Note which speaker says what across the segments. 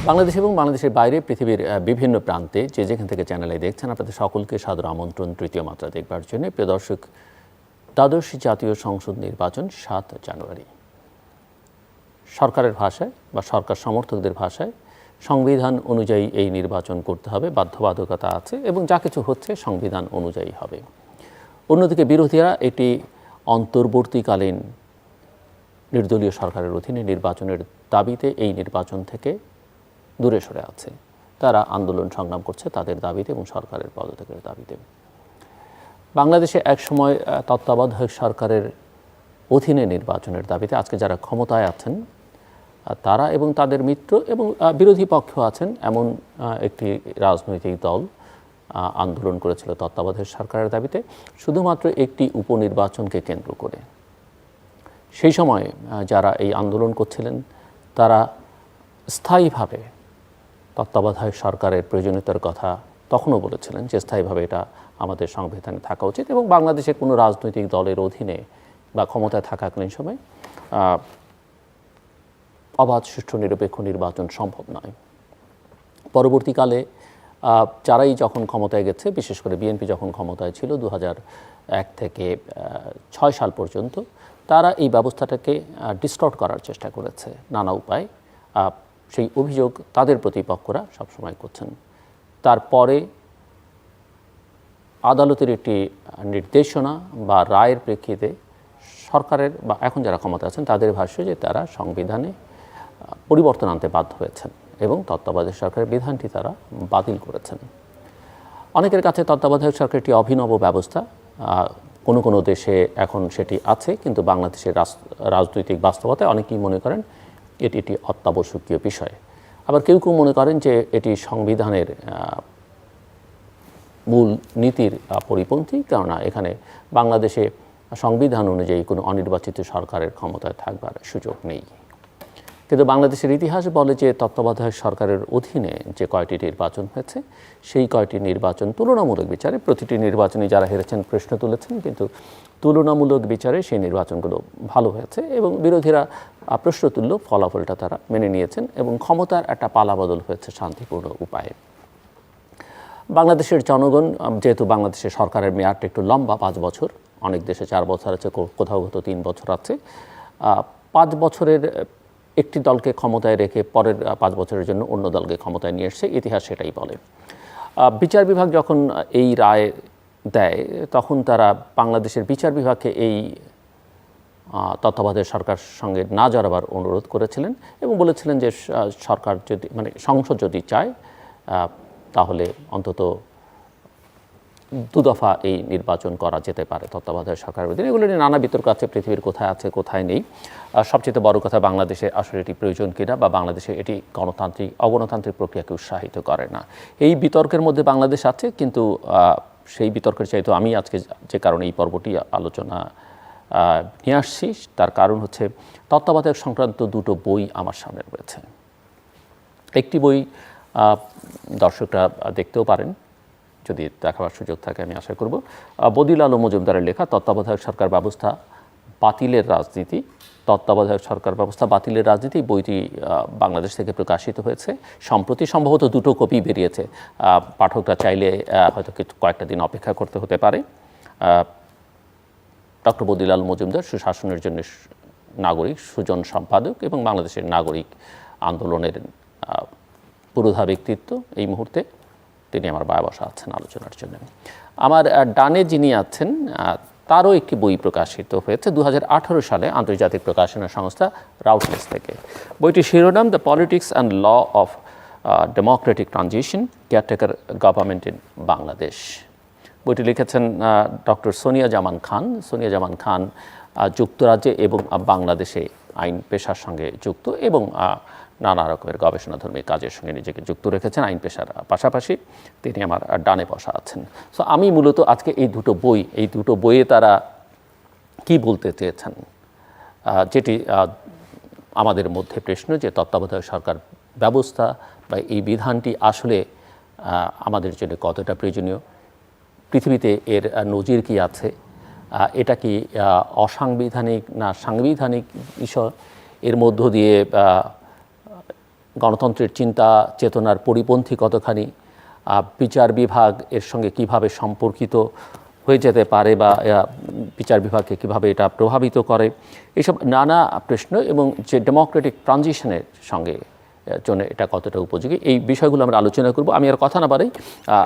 Speaker 1: বাংলাদেশ এবং বাংলাদেশের বাইরে পৃথিবীর বিভিন্ন প্রান্তে যে যেখান থেকে চ্যানেলে দেখছেন আপনাদের সকলকে সাদর আমন্ত্রণ তৃতীয় মাত্রা দেখবার জন্য। প্রিয় দর্শক, দ্বাদশ জাতীয় সংসদ নির্বাচন ৭ জানুয়ারি। সরকারের ভাষায় বা সরকার সমর্থকদের ভাষায় সংবিধান অনুযায়ী এই নির্বাচন করতে হবে, বাধ্যবাধকতা আছে এবং যা কিছু হচ্ছে সংবিধান অনুযায়ী হবে। অন্যদিকে বিরোধীরা এটি অন্তর্বর্তীকালীন নির্দলীয় সরকারের অধীনে নির্বাচনের দাবিতে এই নির্বাচন থেকে দূরে সরে আছে। তারা আন্দোলন সংগ্রাম করছে তাদের দাবিতে এবং সরকারের পদত্যাগের দাবিতে। বাংলাদেশে একসময় তত্ত্বাবধায়ক সরকারের অধীনে নির্বাচনের দাবিতে আজকে যারা ক্ষমতায় আছেন তারা এবং তাদের মিত্র এবং বিরোধী পক্ষ আছেন এমন একটি রাজনৈতিক দল আন্দোলন করেছিল তত্ত্বাবধায়ক সরকারের দাবিতে শুধুমাত্র একটি উপনির্বাচনকে কেন্দ্র করে। সেই সময় যারা এই আন্দোলন করছিলেন তারা স্থায়ীভাবে তত্ত্বাবধায়ক সরকারের প্রয়োজনীয়তার কথা তখনও বলেছিলেন যে স্থায়ীভাবে এটা আমাদের সংবিধানে থাকা উচিত এবং বাংলাদেশে কোনো রাজনৈতিক দলের অধীনে বা ক্ষমতায় থাকাকালীন সময় অবাধ সুষ্ঠু নিরপেক্ষ নির্বাচন সম্ভব নয়। পরবর্তীকালে যারাই যখন ক্ষমতায় গেছে, বিশেষ করে বিএনপি যখন ক্ষমতায় ছিল 2001 থেকে 6 সাল পর্যন্ত, তারা এই ব্যবস্থাটাকে ডিস্টর্ট করার চেষ্টা করেছে নানা উপায়। সেই অভিযোগ তাদের প্রতিপক্ষরা সবসময় করছেন। তারপরে আদালতের একটি নির্দেশনা বা রায়ের প্রেক্ষিতে সরকারের বা এখন যারা ক্ষমতা আছেন তাদের ভাষ্য যে তারা সংবিধানে পরিবর্তন আনতে বাধ্য হয়েছেন এবং তত্ত্বাবধায়ক সরকারের বিধানটি তারা বাতিল করেছেন। অনেকের কাছে তত্ত্বাবধায়ক সরকার একটি অভিনব ব্যবস্থা, কোনো কোনো দেশে এখন সেটি আছে, কিন্তু বাংলাদেশের রাজনৈতিক বাস্তবতায় অনেকেই মনে করেন এটি একটি অত্যাবশ্যকীয় বিষয়। আবার কেউ কেউ মনে করেন যে এটি সংবিধানের মূল নীতির পরিপন্থী, কেননা এখানে বাংলাদেশে সংবিধান অনুযায়ী কোনো অনির্বাচিত সরকারের ক্ষমতায় থাকবার সুযোগ নেই। কিন্তু বাংলাদেশের ইতিহাস বলে যে তত্ত্বাবধায়ক সরকারের অধীনে যে কয়টি নির্বাচন হয়েছে সেই কয়টি নির্বাচন তুলনামূলক বিচারে, প্রতিটি নির্বাচনে যারা হেরেছেন প্রশ্ন তুলেছেন, কিন্তু তুলনামূলক বিচারে সেই নির্বাচনগুলো ভালো হয়েছে এবং বিরোধীরা প্রশ্ন তুলল, ফলাফলটা তারা মেনে নিয়েছেন এবং ক্ষমতার একটা পালাবদল হয়েছে শান্তিপূর্ণ উপায়ে। বাংলাদেশের জনগণ, যেহেতু বাংলাদেশের সরকারের মেয়াদটা একটু লম্বা, 5 বছর, অনেক দেশে 4 বছর আছে, কোথাও কোথাও 3 বছর আছে, 5 বছরের একটি দলকে ক্ষমতায় রেখে পরের 5 বছরের জন্য অন্য দলকে ক্ষমতায় নিয়ে এসছে, ইতিহাস সেটাই বলে। বিচার বিভাগ যখন এই রায় দেয় তখন তারা বাংলাদেশের বিচার বিভাগকে এই তত্ত্বাবধায়ক সরকার সঙ্গে না জড়াবার অনুরোধ করেছিলেন এবং বলেছিলেন যে সরকার যদি সংসদ যদি চায় তাহলে অন্তত 2 দফা এই নির্বাচন করা যেতে পারে তত্ত্বাবধায়ক সরকারের অধীনে। এগুলো নিয়ে নানা বিতর্ক আছে, পৃথিবীর কোথায় আছে কোথায় নেই। সবচেয়ে বড় কথা, বাংলাদেশে আসলে এটি প্রয়োজন কিনা বা বাংলাদেশে এটি অগণতান্ত্রিক প্রক্রিয়াকে উৎসাহিত করে না, এই বিতর্কের মধ্যে বাংলাদেশ আছে। কিন্তু সেই বিতর্কের চাইতে আমি আজকে যে কারণে এই পর্বটি আলোচনা নিয়ে আসছি তার কারণ হচ্ছে তত্ত্বাবধায়ক সংক্রান্ত 2টো বই আমার সামনে রয়েছে। একটি বই দর্শকরা দেখতেও পারেন, যদি দেখাবার সুযোগ থাকে আমি আশা করব, বদিউল আলম মজুমদারের লেখা তত্ত্বাবধায়ক সরকার ব্যবস্থা বাতিলের রাজনীতি। তত্ত্বাবধায়ক সরকার ব্যবস্থা বাতিলের রাজনীতি বইটি বাংলাদেশ থেকে প্রকাশিত হয়েছে সম্প্রতি, সম্ভবত 2টো কপি বেরিয়েছে। পাঠকরা চাইলে হয়তো কয়েকটা দিন অপেক্ষা করতে হতে পারে। ডক্টর বদিউল আলম মজুমদার সুশাসনের জন্য নাগরিক, সুজন সম্পাদক এবং বাংলাদেশের নাগরিক আন্দোলনের পুরোধা ব্যক্তিত্ব। এই মুহূর্তে তিনি আমার বায়া বসা আছেন আলোচনার জন্য। আমার ডানে যিনি আছেন তারও একটি বই প্রকাশিত হয়েছে 2018 সালে আন্তর্জাতিক প্রকাশনা সংস্থা রাউটলেস থেকে। বইটির শিরোনাম the politics and law of democratic transition, caretaker government in Bangladesh. বইটি লিখেছেন ডক্টর সোনিয়া জামান খান। সোনিয়া জামান খান যুক্তরাজ্যে এবং বাংলাদেশে আইন পেশার সঙ্গে যুক্ত এবং নানা রকমের গবেষণাধর্মী কাজের সঙ্গে নিজেকে যুক্ত রেখেছেন আইন পেশার পাশাপাশি। তিনি আমার ডানে বসা আছেন। সো আমি মূলত আজকে এই দুটো বইয়ে তারা কি বলতে চেয়েছেন, যেটি আমাদের মধ্যে প্রশ্ন যে তত্ত্বাবধায়ক সরকার ব্যবস্থা বা এই বিধানটি আসলে আমাদের জন্য কতটা প্রয়োজনীয়, পৃথিবীতে এর নজির কি আছে, এটা কি অসাংবিধানিক না সাংবিধানিক বিষয়, এর মধ্য দিয়ে গণতন্ত্রের চিন্তা চেতনার পরিপন্থী কতখানি, বিচার বিভাগ এর সঙ্গে কিভাবে সম্পর্কিত হয়ে যেতে পারে বা বিচার বিভাগকে কীভাবে এটা প্রভাবিত করে, এইসব নানা প্রশ্ন, এবং যে ডেমোক্রেটিক ট্রানজিশনের সঙ্গে জন্য এটা কতটা উপযোগী, এই বিষয়গুলো আমরা আলোচনা করব। আমি আর কথা না বাড়াই,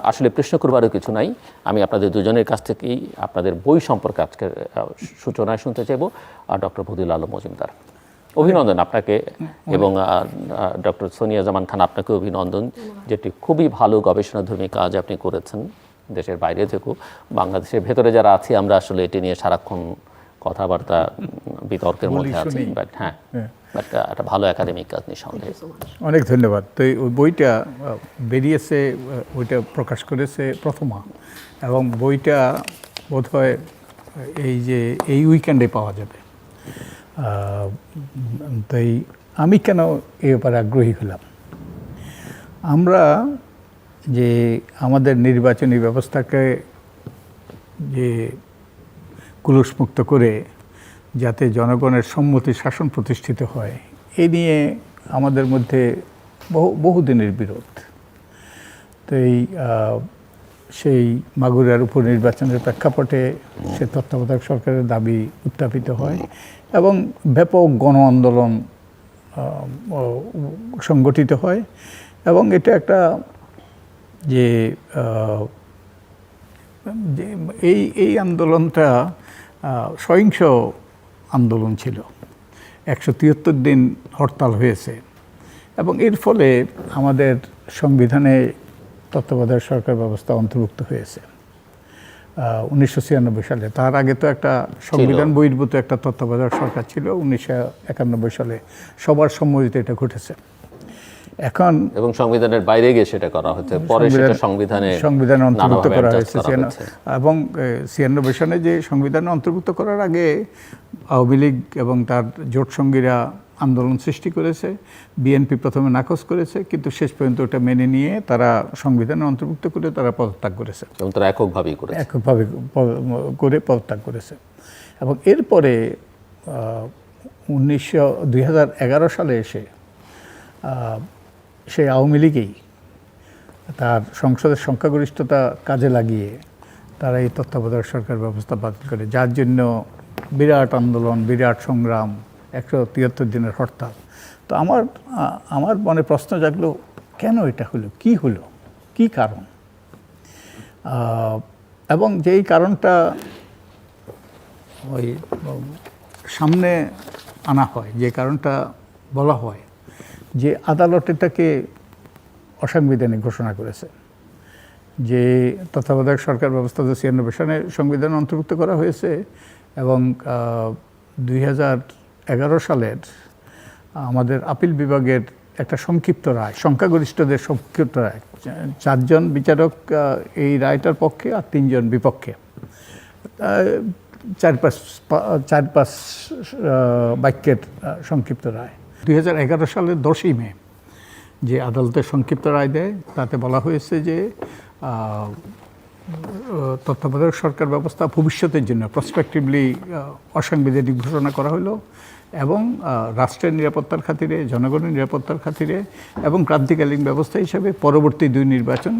Speaker 1: আসলে প্রশ্ন করবারও কিছু নাই, আমি আপনাদের দুজনের কাছ থেকেই আপনাদের বই সম্পর্কে আজকের সূচনায় শুনতে চাইব। ডক্টর বদিউল আলম মজুমদার, অভিনন্দন আপনাকে, এবং ডক্টর সোনিয়া জামান খান, আপনাকে অভিনন্দন, যেটি খুবই ভালো গবেষণাধর্মী কাজ আপনি করেছেন দেশের বাইরে থেকেও। বাংলাদেশের ভেতরে যারা আছি আমরা আসলে এটি নিয়ে সারাক্ষণ কথাবার্তা বিতর্কের মধ্যে আছি, বাট হ্যাঁ, বাট একটা ভালো একাডেমিক কাজ নিঃসন্দেহে।
Speaker 2: অনেক ধন্যবাদ। তো ওই বইটা বেরিয়েছে, ওইটা প্রকাশ করেছে প্রথমা, এবং বইটা বোধহয় এই উইকেন্ডে পাওয়া যাবে। তাই আমি কেন এই ব্যাপারে আগ্রহী হলাম, আমরা যে আমাদের নির্বাচনী ব্যবস্থাকে যে কুলুষমুক্ত করে যাতে জনগণের সম্মতি শাসন প্রতিষ্ঠিত হয়, এই নিয়ে আমাদের মধ্যে বহুদিনের বিরোধ। তো সেই মাগুরার উপনির্বাচনের প্রেক্ষাপটে সে তত্ত্বাবধায়ক সরকারের দাবি উত্থাপিত হয় এবং ব্যাপক গণ আন্দোলন সংগঠিত হয়, এবং এটা একটা যে এই আন্দোলনটা সহিংস আন্দোলন ছিল। 173 দিন হরতাল হয়েছে, এবং এর ফলে আমাদের সংবিধানে তত্ত্বাবধায়ক সরকার ব্যবস্থা অন্তর্ভুক্ত হয়েছে 1996 সালে। তার আগে তো একটা সংবিধান বহির্ভূত একটা তত্ত্বাবধায়ক সরকার ছিল 1991 সালে, সবার সম্মতিতে এটা ঘটেছে। এখন
Speaker 1: এবং সংবিধানের বাইরে গিয়ে সেটা করা হচ্ছে, পরে সেটা সংবিধানে
Speaker 2: অন্তর্ভুক্ত করা হয়েছে। এবং 96 সালে যে সংবিধানে অন্তর্ভুক্ত করার আগে আওয়ামী লীগ এবং তার জোট সঙ্গীরা আন্দোলন সৃষ্টি করেছে, বিএনপি প্রথমে নাকচ করেছে, কিন্তু শেষ পর্যন্ত ওটা মেনে নিয়ে তারা সংবিধানে অন্তর্ভুক্ত করে তারা পদত্যাগ করেছে,
Speaker 1: এবং তারা এককভাবে
Speaker 2: করে পদত্যাগ করেছে। এবং এরপরে 2011 সালে এসে সেই আওয়ামী লীগই তার সংসদের সংখ্যাগরিষ্ঠতা কাজে লাগিয়ে তারা এই তত্ত্বাবধায়ক সরকার ব্যবস্থা বাতিল করে, যার জন্য বিরাট আন্দোলন, বিরাট সংগ্রাম, 173 দিনের হরতাল। তো আমার মনে প্রশ্ন জাগলো, কেন এটা হলো, কি কারণ? এবং যেই কারণটা ওই সামনে আনা হয়, যে কারণটা বলা হয় যে আদালত এটাকে অসাংবিধানিক ঘোষণা করেছে, যে তত্ত্বাবধায়ক সরকার ব্যবস্থা 96 সালে সংবিধানে অন্তর্ভুক্ত করা হয়েছে, এবং 2011 সালের আমাদের আপিল বিভাগের একটা সংক্ষিপ্ত রায়, সংখ্যাগরিষ্ঠদের সংক্ষিপ্ত রায়, 4 জন বিচারক এই রায়টার পক্ষে আর 3 জন বিপক্ষে, 4-5 বাক্যের সংক্ষিপ্ত রায়। 2011 সালের 10ই মে যে আদালতের সংক্ষিপ্ত রায় দেয়, তাতে বলা হয়েছে যে তত্ত্বাবধায়ক সরকার ব্যবস্থা ভবিষ্যতের জন্য প্রসপেক্টিভলি অসাংবিধানিক ঘোষণা করা হলো, এবং রাষ্ট্রের নিরাপত্তার খাতিরে, জনগণের নিরাপত্তার খাতিরে এবং ক্রান্তিকালীন ব্যবস্থা হিসাবে পরবর্তী 2 নির্বাচন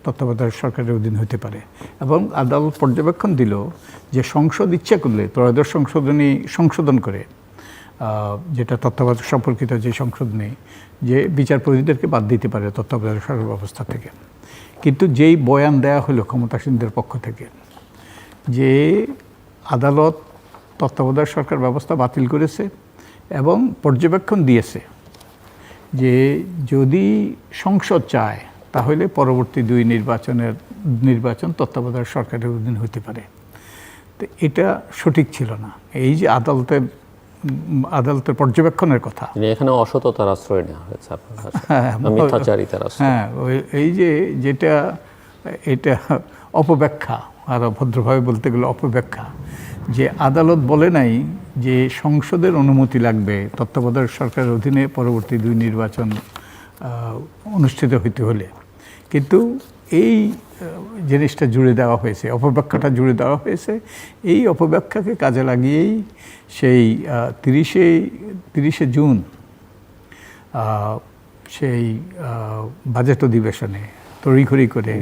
Speaker 2: তত্ত্বাবধায়ক সরকারের অধীন হতে পারে। এবং আদালত পর্যবেক্ষণ দিল যে সংসদ ইচ্ছা করলে ত্রয়োদশ সংশোধন করে, যেটা তত্ত্বাবধায়ক সম্পর্কিত যে সংশোধনী, যে বিচারপতিদেরকে বাদ দিতে পারে তত্ত্বাবধায়ক সরকার ব্যবস্থা থেকে। কিন্তু যেই বয়ান দেয়া হলো ক্ষমতাসীনদের পক্ষ থেকে, যে আদালত তত্ত্বাবধায়ক সরকার ব্যবস্থা বাতিল করেছে এবং পর্যবেক্ষণ দিয়েছে যে যদি সংসদ চায় তাহলে পরবর্তী 2 নির্বাচন তত্ত্বাবধায়ক সরকারের অধীন হতে পারে। তো এটা সঠিক ছিল না। এই যে আদালতের পর্যবেক্ষণের কথা,
Speaker 1: এখানে অসততার আশ্রয় নেওয়া হয়েছে, মিথ্যাচারিতার আশ্রয়।
Speaker 2: হ্যাঁ, এই যেটা এটা অপব্যাখ্যা, আর ভদ্রভাবে বলতে গেলে অপব্যাখ্যা, যে আদালত বলে নাই যে সংসদের অনুমতি লাগবে তত্ত্বাবধায়ক সরকারের অধীনে পরবর্তী 2 নির্বাচন অনুষ্ঠিত হইতে হলে, কিন্তু এই জিনিসটা জুড়ে দেওয়া হয়েছে, অপব্যাখ্যাটা জুড়ে দেওয়া হয়েছে। এই অপব্যাখ্যাকে কাজে লাগিয়েই সেই 30শে জুন সেই বাজেট অধিবেশনে তড়িঘড়ি করে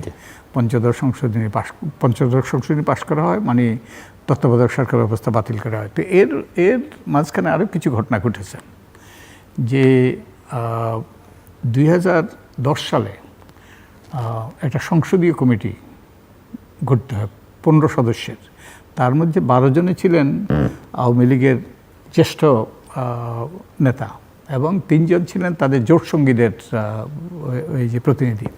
Speaker 2: পঞ্চদশ সংশোধনী পাশ করা হয়, মানে তত্ত্বাবধায়ক সরকার ব্যবস্থা বাতিল করা হয়। তো এর মাঝখানে আরও কিছু ঘটনা ঘটেছে, যে 2010 সালে একটা সংসদীয় কমিটি গঠিত হয় 15 সদস্যের। তার মধ্যে 12 জনে ছিলেন আওয়ামী লীগের জ্যেষ্ঠ নেতা এবং 3 জন ছিলেন তাদের জোট সঙ্গীদের ওই যে প্রতিনিধি।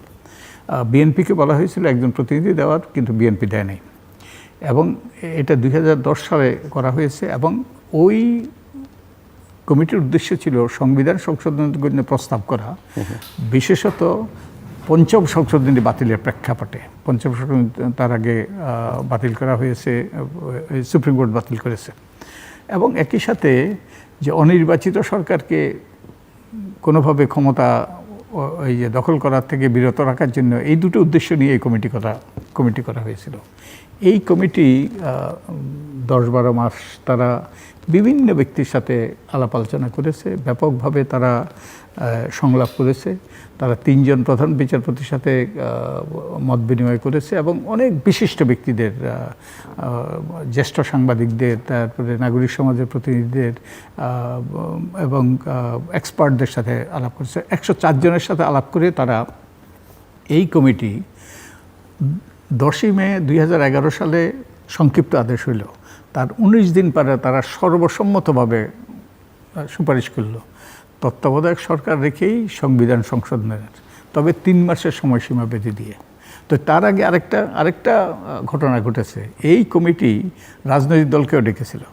Speaker 2: বিএনপিকে বলা হয়েছিল একজন প্রতিনিধি দেওয়ার, কিন্তু বিএনপি দেয় নাই। এবং এটা 2010 সালে করা হয়েছে এবং ওই কমিটির উদ্দেশ্য ছিল সংবিধান সংশোধনের জন্য প্রস্তাব করা, বিশেষত পঞ্চম সংশোধনী বাতিলের প্রেক্ষাপটে। পঞ্চম সংশোধনী তার আগে বাতিল করা হয়েছে, সুপ্রিম কোর্ট বাতিল করেছে। এবং একই সাথে যে অনির্বাচিত সরকারকে কোনোভাবে ক্ষমতা ওই যে দখল করার থেকে বিরত রাখার জন্য এই দুটো উদ্দেশ্য নিয়ে এই কমিটি করা হয়েছিল। এই কমিটি 10-12 মাস তারা বিভিন্ন ব্যক্তির সাথে আলাপ আলোচনা করেছে, ব্যাপকভাবে তারা সংলাপ করেছে। তারা 3 জন প্রধান বিচারপতির সাথে মত বিনিময় করেছে এবং অনেক বিশিষ্ট ব্যক্তিদের, জ্যেষ্ঠ সাংবাদিকদের, তারপরে নাগরিক সমাজের প্রতিনিধিদের এবং এক্সপার্টদের সাথে আলাপ করেছে। 104 জনের সাথে আলাপ করে তারা এই কমিটি 10ই মে 2011 সালে সংক্ষিপ্ত আদেশ হইল। তার 19 দিন পরে তারা সর্বসম্মতভাবে সুপারিশ করল তত্ত্বাবধায়ক সরকার রেখেই সংবিধান সংশোধনের, তবে 3 মাসের সময়সীমা বেঁধে দিয়ে। তো তার আগে আরেকটা ঘটনা ঘটেছে। এই কমিটি রাজনৈতিক দলকেও ডেকেছিল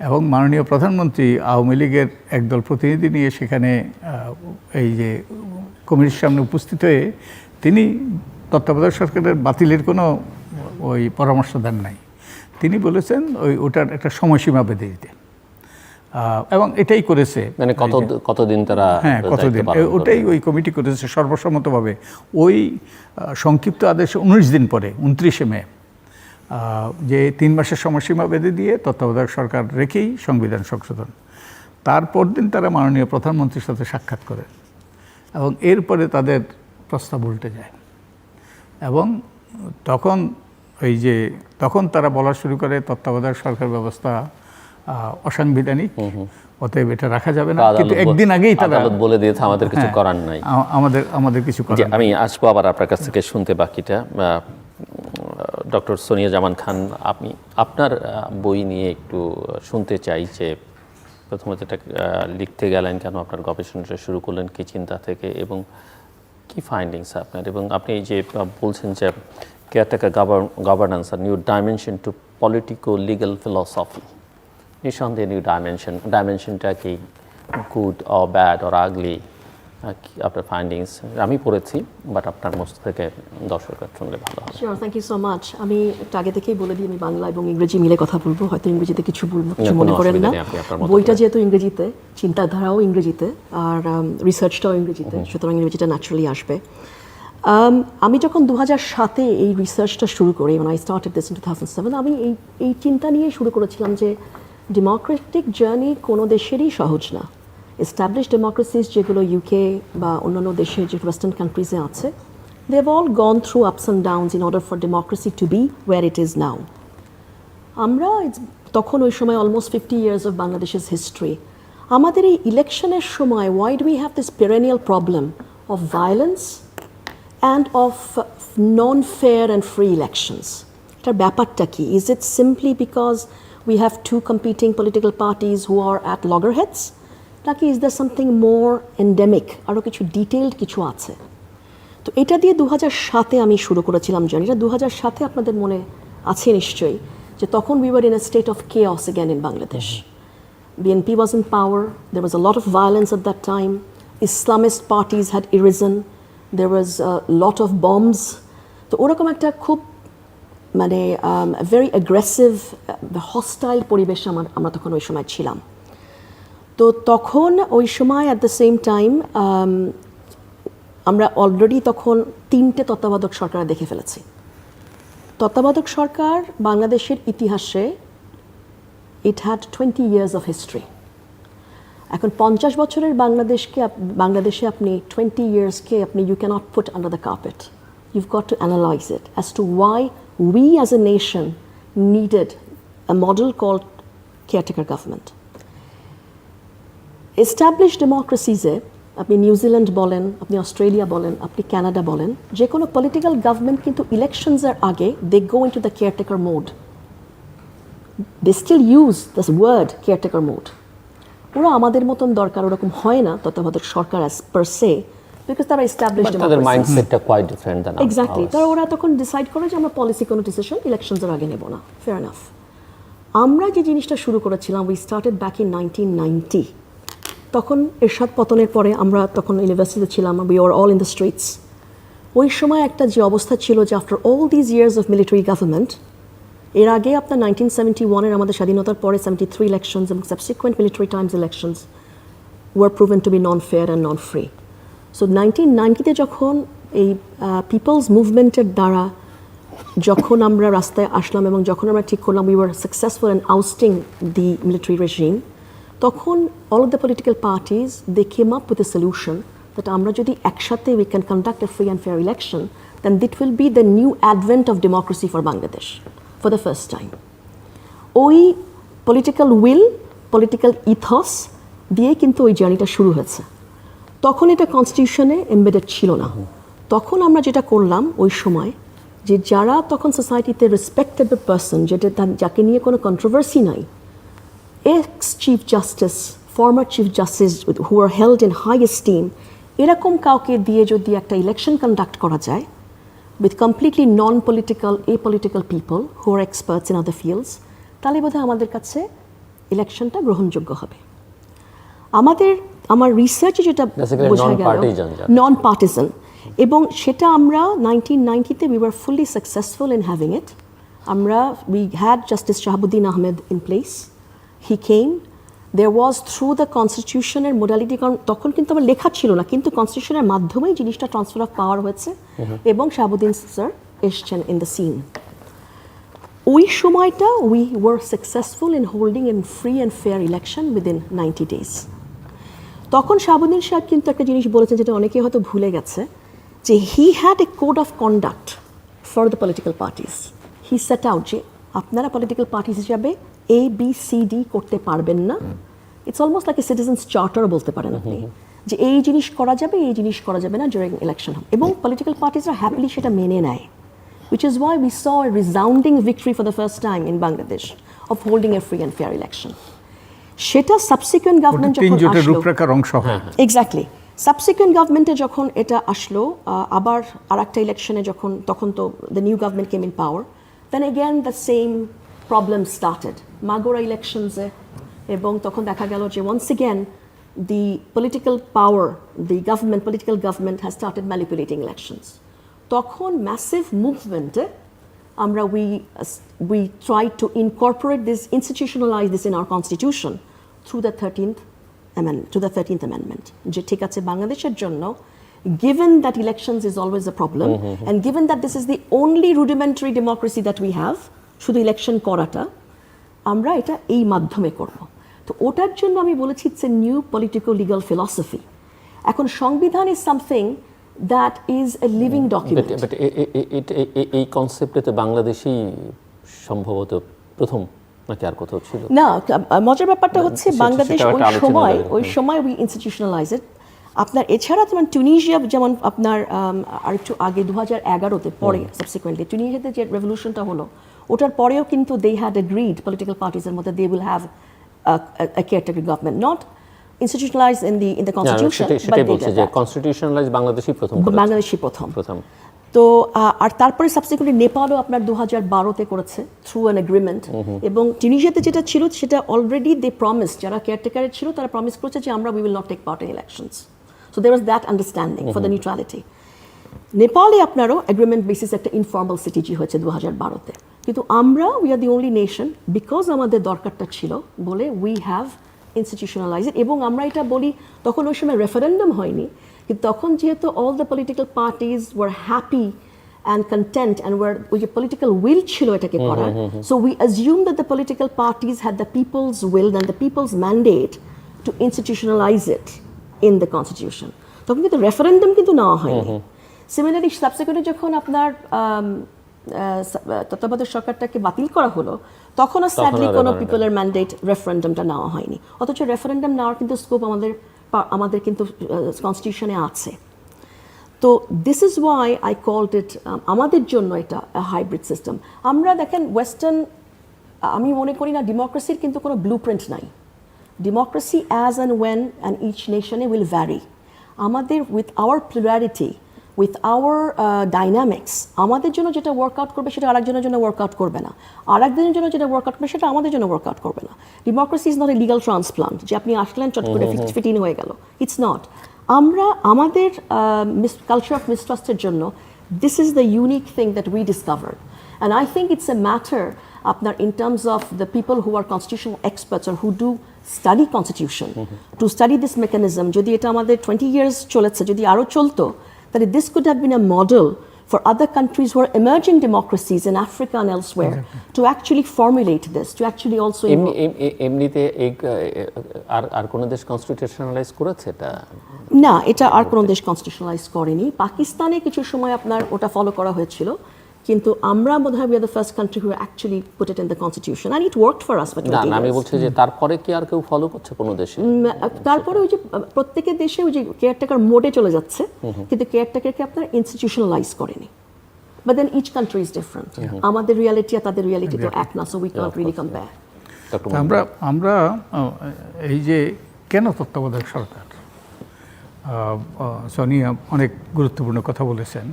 Speaker 2: এবং মাননীয় প্রধানমন্ত্রী আওয়ামী লীগের একদল প্রতিনিধি নিয়ে সেখানে এই যে কমিটির সামনে উপস্থিত হয়ে তিনি তত্ত্বাবধায়ক সরকারের বাতিলের কোনো ওই পরামর্শ দেন নাই। তিনি বলেছেন ওটার একটা সময়সীমা বেঁধে দিতে, এবং এটাই করেছে।
Speaker 1: মানে কতদিন তারা,
Speaker 2: হ্যাঁ কতদিন, ওটাই ওই কমিটি করেছে সর্বসম্মতভাবে। ওই সংক্ষিপ্ত আদেশে 19 দিন পরে 29শে মে যে 3 মাসের সময়সীমা বেঁধে দিয়ে তত্ত্বাবধায়ক সরকার রেখেই সংবিধান সংশোধন। তারপর দিন তারা মাননীয় প্রধানমন্ত্রীর সাথে সাক্ষাৎ করেন এবং এরপরে তাদের প্রস্তাব উল্টে যায়। এবং তখন তারা বলা শুরু করে তত্ত্বাবধায়ক সরকার ব্যবস্থা অসাংবিধানিক, অতএব এটা রাখা যাবে না। কিন্তু একদিন আগেই তারা
Speaker 1: বলে দিয়েছে আমাদের কিছু করার নাই,
Speaker 2: আমাদের কিছু করার নাই।
Speaker 1: আমি আসবো আবার আপনার কাছ থেকে শুনতে বাকিটা। ডক্টর সোনিয়া জামান খান, আপনি আপনার বই নিয়ে একটু শুনতে চাই যে প্রথমত এটা লিখতে গেলেন কেন, আপনার গবেষণাটা শুরু করলেন কি চিন্তা থেকে, এবং কি ফাইন্ডিংস আপনার, এবং আপনি এই যে বলছেন যে caretaker governance are new dimension to politico legal philosophy, নিঃসন্দেহে নিউ ডাইমেনশনটা কি good or bad or ugly, আপনার ফাইন্ডিংস আমি পড়েছি, বাট আপনার মুখ থেকে দর্শকরা শুনলে ভালো হবে।
Speaker 3: Sure, thank you so much. আমি একটু আগে থেকেই বলে দিই আমি বাংলা এবং ইংরেজি মিলে কথা বলবো, হয়তো ইংরেজিতে কিছু বলবো, কিছু মনে করেন না। বইটা যেহেতু ইংরেজিতে, চিন্তাধারাও ইংরেজিতে, আর রিসার্চটাও ইংরেজিতে, সুতরাং ইংরেজিটা ন্যাচারালি আসবে। আমি যখন 2007-এ এই রিসার্চটা শুরু করি, মানে আই স্টার্টেড দিস ইন 2007, আমি এই চিন্তা নিয়ে শুরু করেছিলাম যে ডেমোক্রেটিক জার্নি কোনো দেশেরই সহজ না। এস্টাবলিশড ডেমোক্রেসিস যেগুলো ইউকে বা অন্যান্য দেশের যে ওয়েস্টার্ন কান্ট্রিজে আছে, they have all gone through ups and downs in order for democracy to be where it is now. আমরা তখন ওই সময় অলমোস্ট 50 years অফ বাংলাদেশের হিস্ট্রি, আমাদের এই ইলেকশনের সময় why do we have this perennial problem of violence and of non fair and free elections? এটার ব্যাপারটা কি? Is it simply because we have 2 competing political parties who are at loggerheads? নাকি is there something more endemic, আরও কিছু detailed কিছু আছে? তো এটা দিয়ে 2007-এ আমি শুরু করেছিলাম জার্নিটা। 2007-এ আপনাদের মনে আছে নিশ্চয়ই যে তখন we were in a state of chaos again in Bangladesh. BNP was in power, there was a lot of violence at that time, Islamist parties had arisen, there was a lot of bombs. তো ওরকম একটা খুব মানে very aggressive hostile পরিবেশ আমরা তখন ওই সময় ছিলাম। তো তখন ওই সময় অ্যাট দ্য সেম টাইম আমরা অলরেডি তখন 3টে তত্ত্বাবধায়ক সরকার দেখে ফেলেছি। তত্ত্বাবধায়ক সরকার বাংলাদেশের ইতিহাসে it had 20 years of history. এখন 50 বছরের বাংলাদেশে আপনি 20 ইয়ার্সকে আপনি you can't put under the carpet, you've got to analyze it as to why we as a nation needed a model called caretaker government. Established democracies আপনি New Zealand বলেন, আপনি Australia বলেন, আপনি কানাডা বলেন, যে কোনো পলিটিক্যাল গভর্নমেন্ট কিন্তু ইলেকশনসের আগে they go into the caretaker mode, they still use this word caretaker mode. ওরা আমাদের মতন দরকার ওরকম হয় না তত্ত্বাবধায়ক সরকার অ্যাজ পার সে, বিকজ তারা এস্টাবলিশড
Speaker 1: তাদের মাইন্ডসেটটা কোয়াইট ডিফারেন্ট দ্যান
Speaker 3: এক্স্যাক্টলি। তারা ওরা তখন ডিসাইড করে যে আমরা পলিসি কোনো ডিসিশন ইলেকশনসের আগে নেব না, ফেয়ার এনাফ। আমরা যে জিনিসটা শুরু করেছিলাম, উই স্টার্টেড ব্যাক ইন 1990, তখন এরশাদ পতনের পরে আমরা তখন ইউনিভার্সিটিতে ছিলাম, we are all in the streets. ওই সময় একটা যে অবস্থা ছিল যে after all these years of military government, এর আগে আপনার 1971-এর আমাদের স্বাধীনতার পরে 73 ইলেকশনস এবং subsequent military times elections were proven to be non fair and non free. So 1990-তে যখন এই পিপলস মুভমেন্টের দ্বারা যখন আমরা রাস্তায় আসলাম এবং যখন আমরা ঠিক করলাম we were successful in ousting the military regime, তখন all of the political parties they came up with a solution that আমরা যদি একসাথে we can conduct a free and fair election, then that will be the new advent of democracy for Bangladesh for the first time. ওই political will, political ethos দিয়ে কিন্তু ওই জার্নিটা শুরু হয়েছে। তখন এটা কনস্টিটিউশনে এমবেডেড ছিল না। তখন আমরা যেটা করলাম ওই সময়, যে যারা তখন সোসাইটিতে রেসপেক্টেবল পার্সন, যেটা যাকে নিয়ে কোনো কন্ট্রোভার্সি নাই, ex chief justice, former chief justice who are held in high esteem, এরকম কাউকে দিয়ে যদি একটা ইলেকশন কন্ডাক্ট করা যায় with completely non political, apolitical people who are experts in other fields, তাহলে বোধহয় আমাদের কাছে ইলেকশনটা গ্রহণযোগ্য হবে। আমার রিসার্চে যেটা বোঝা গেল নন পার্টিজান, এবং সেটা আমরা 1990-তে we were fully successful in having it. আমরা we had justice Shahabuddin Ahmed in place, he came, there was through the কনস্টিটিউশনের মোডালিটি, কারণ তখন কিন্তু আমার লেখা ছিল না, কিন্তু কনস্টিটিউশনের মাধ্যমেই জিনিসটা ট্রান্সফার অফ পাওয়ার হয়েছে এবং শাহাবুদ্দিন স্যার এসছেন ইন দ্য সিন। ওই সময়টা we were successful in holding in free and fair election within 90 days। তখন শাহাবুদ্দিন সাহেব কিন্তু একটা জিনিস বলেছেন যেটা অনেকে হয়তো ভুলে গেছে, যে he had a code of conduct for the political parties. He said out যে আপনারা পলিটিক্যাল পার্টিস হিসাবে ABCD করতে পারবেন না। It's almost like a citizens charter বলতে পারেন আপনি, যে এই জিনিস করা যাবে, এই জিনিস করা যাবে না ডিউরিং ইলেকশন, এবং পলিটিক্যাল পার্টিসরা হ্যাপিলি সেটা মেনে নেয়, which is why we saw a resounding victory for the first time in Bangladesh of holding a free and fair election. সেটা সাবসিকুয়েন্ট গভর্নমেন্ট যখন আসলো,
Speaker 2: রূপরেখার অংশ হয়
Speaker 3: এক্স্যাক্টলি, সাবসিকুয়েন্ট গভর্নমেন্টে যখন এটা আসলো, আবার আরেকটা ইলেকশনে যখন, তখন তো the new government came in power, then again the same problem started মাগোরা ইলেকশনসে, এবং তখন দেখা গেল যে once again the political power, the government, political government has started manipulating elections. তখন ম্যাসিভ মুভমেন্টে আমরা we tried to incorporate this, institutionalize this in our constitution through the 13th amendment, যে ঠিক আছে বাংলাদেশের জন্য, given that elections is always a problem and given that this is the only rudimentary democracy that we have, শুধু election করাটা আমরা এটা এই মাধ্যমে করব। তো ওটার জন্য আমি বলেছি it's a new political legal philosophy. এখন সংবিধান is something that is a living document.
Speaker 1: But এই কনসেপ্টে বাংলাদেশই সম্ভবত প্রথম, নাকি আর কোথাও ছিল
Speaker 3: না? মজার ব্যাপারটা হচ্ছে বাংলাদেশ ওই সময় উই ইনস্টিটিউশনালাইজ ইট। আপনার এছাড়া যেমন টিউনিশিয়া, যেমন আপনার আরেকটু আগে 2011-তে পরে সাবসিকুয়েন্টলি টিউনিশিয়াতে যে রেভলিউশনটা হলো, ওটার পরেও কিন্তু দে হ্যাড এগ্রিড পলিটিক্যাল পার্টিসের মধ্যে they will have a caretaker government, not institutionalized in the constitution,
Speaker 1: but they did that. Constitutionalized বাংলাদেশই প্রথম।
Speaker 3: তো আর তারপরে সাবসিকুয়েন্টলি নেপালও আপনার 2012-তে করেছে থ্রু অ্যান এগ্রিমেন্ট, এবং টিউনিশিয়াতে যেটা ছিল সেটা অলরেডি দে প্রমিস, যারা কেয়ারটেকারের ছিল তারা প্রমিস করেছে যে আমরা we will not take part in elections. So there was that understanding for the neutrality. নেপালে আপনারও এগ্রিমেন্ট বেসিস একটা ইনফর্মাল সিটিজি হয়েছে 2012-তে, কিন্তু আমরা we are the only nation, because আমাদের দরকারটা ছিল বলে উই হ্যাভ ইনস্টিটিউশনালাইজড। এবং আমরা এটা বলি, তখন ওই সময় রেফারেন্ডাম হয়নি, কিন্তু তখন যেহেতু all the political parties were happy and content and were, ওই যে পলিটিক্যাল উইল ছিল এটাকে করার, so we assume that the political parties had the people's will and the people's mandate to institutionalize it in the constitution. তখন কিন্তু referendum কিন্তু নেওয়া হয়নি। সিমিলারলি সাবসিকুয়েন্টলি যখন আপনার তত্ত্বাবধায়ক সরকারটাকে বাতিল করা হলো, তখনও স্যাডলি কোনো পিপলের ম্যান্ডেট রেফারেন্ডামটা নেওয়া হয়নি। অথচ রেফারেন্ডাম নেওয়ার কিন্তু স্কোপ আমাদের কিন্তু কনস্টিটিউশনে আছে। তো this is why I called it, আমাদের জন্য এটা হাইব্রিড সিস্টেম। আমরা দেখেন ওয়েস্টার্ন, আমি মনে করি না ডেমোক্রেসির কিন্তু কোনো ব্লু প্রিন্ট নাই। Democracy as and when and each নেশনে উইল ভ্যারি। আমাদের with our plurality, with our dynamics, আমাদের জন্য যেটা ওয়ার্কআউট করবে সেটা আরেকজনের জন্য ওয়ার্কআউট করবে না, আরেকজনের জন্য যেটা ওয়ার্কআউট করবে সেটা আমাদের জন্য ওয়ার্কআউট করবে না। Democracy is not a legal transplant যে আপনি আসলেন চট করে ফিট ইন হয়ে গেল, ইটস নট। আমরা আমাদের কালচার অফ মিসট্রাস্টের জন্য this is the unique thing that we discovered, and I think it's a matter আপনার in terms of the people who are constitutional experts আর who do study constitution to study this mechanism. যদি এটা আমাদের 20 years চলেছে, যদি আরও চলতো, তাহলে this could have been a model for other countries who are emerging democracies in Africa and elsewhere to actually formulate this, to actually also
Speaker 1: এমনিতে আর কোন দেশ কনস্টিটিউশনালাইজ করেছে এটা?
Speaker 3: না, এটা আর কোন দেশ কনস্টিটিউশনালাইজ করেনি। পাকিস্তানে কিছু সময় আপনার ওটা ফলো করা হয়েছিল, কিন্তু আমরা বোধহয় we are the first country who actually put it in the constitution and it worked for us for 20 years.
Speaker 1: না, আমি বলছি যে তারপরে কি আর কেউ ফলো করছে কোন দেশে?
Speaker 3: তারপরে ওই যে প্রত্যেকের দেশে ওই যে কেয়ারটেকার মোডে চলে যাচ্ছে, কিন্তু কেয়ারটেকারকে আপনার ইনস্টিটিউশনালাইজ করেনি। But then each country is different. আমাদের রিয়ালিটি আর তাদের রিয়ালিটি তো এক না, so we can't really compare.
Speaker 2: আমরা এই যে কেন তত্ত্বাবধায়ক সরকার, সোনিয়া অনেক গুরুত্বপূর্ণ কথা বলেছেন,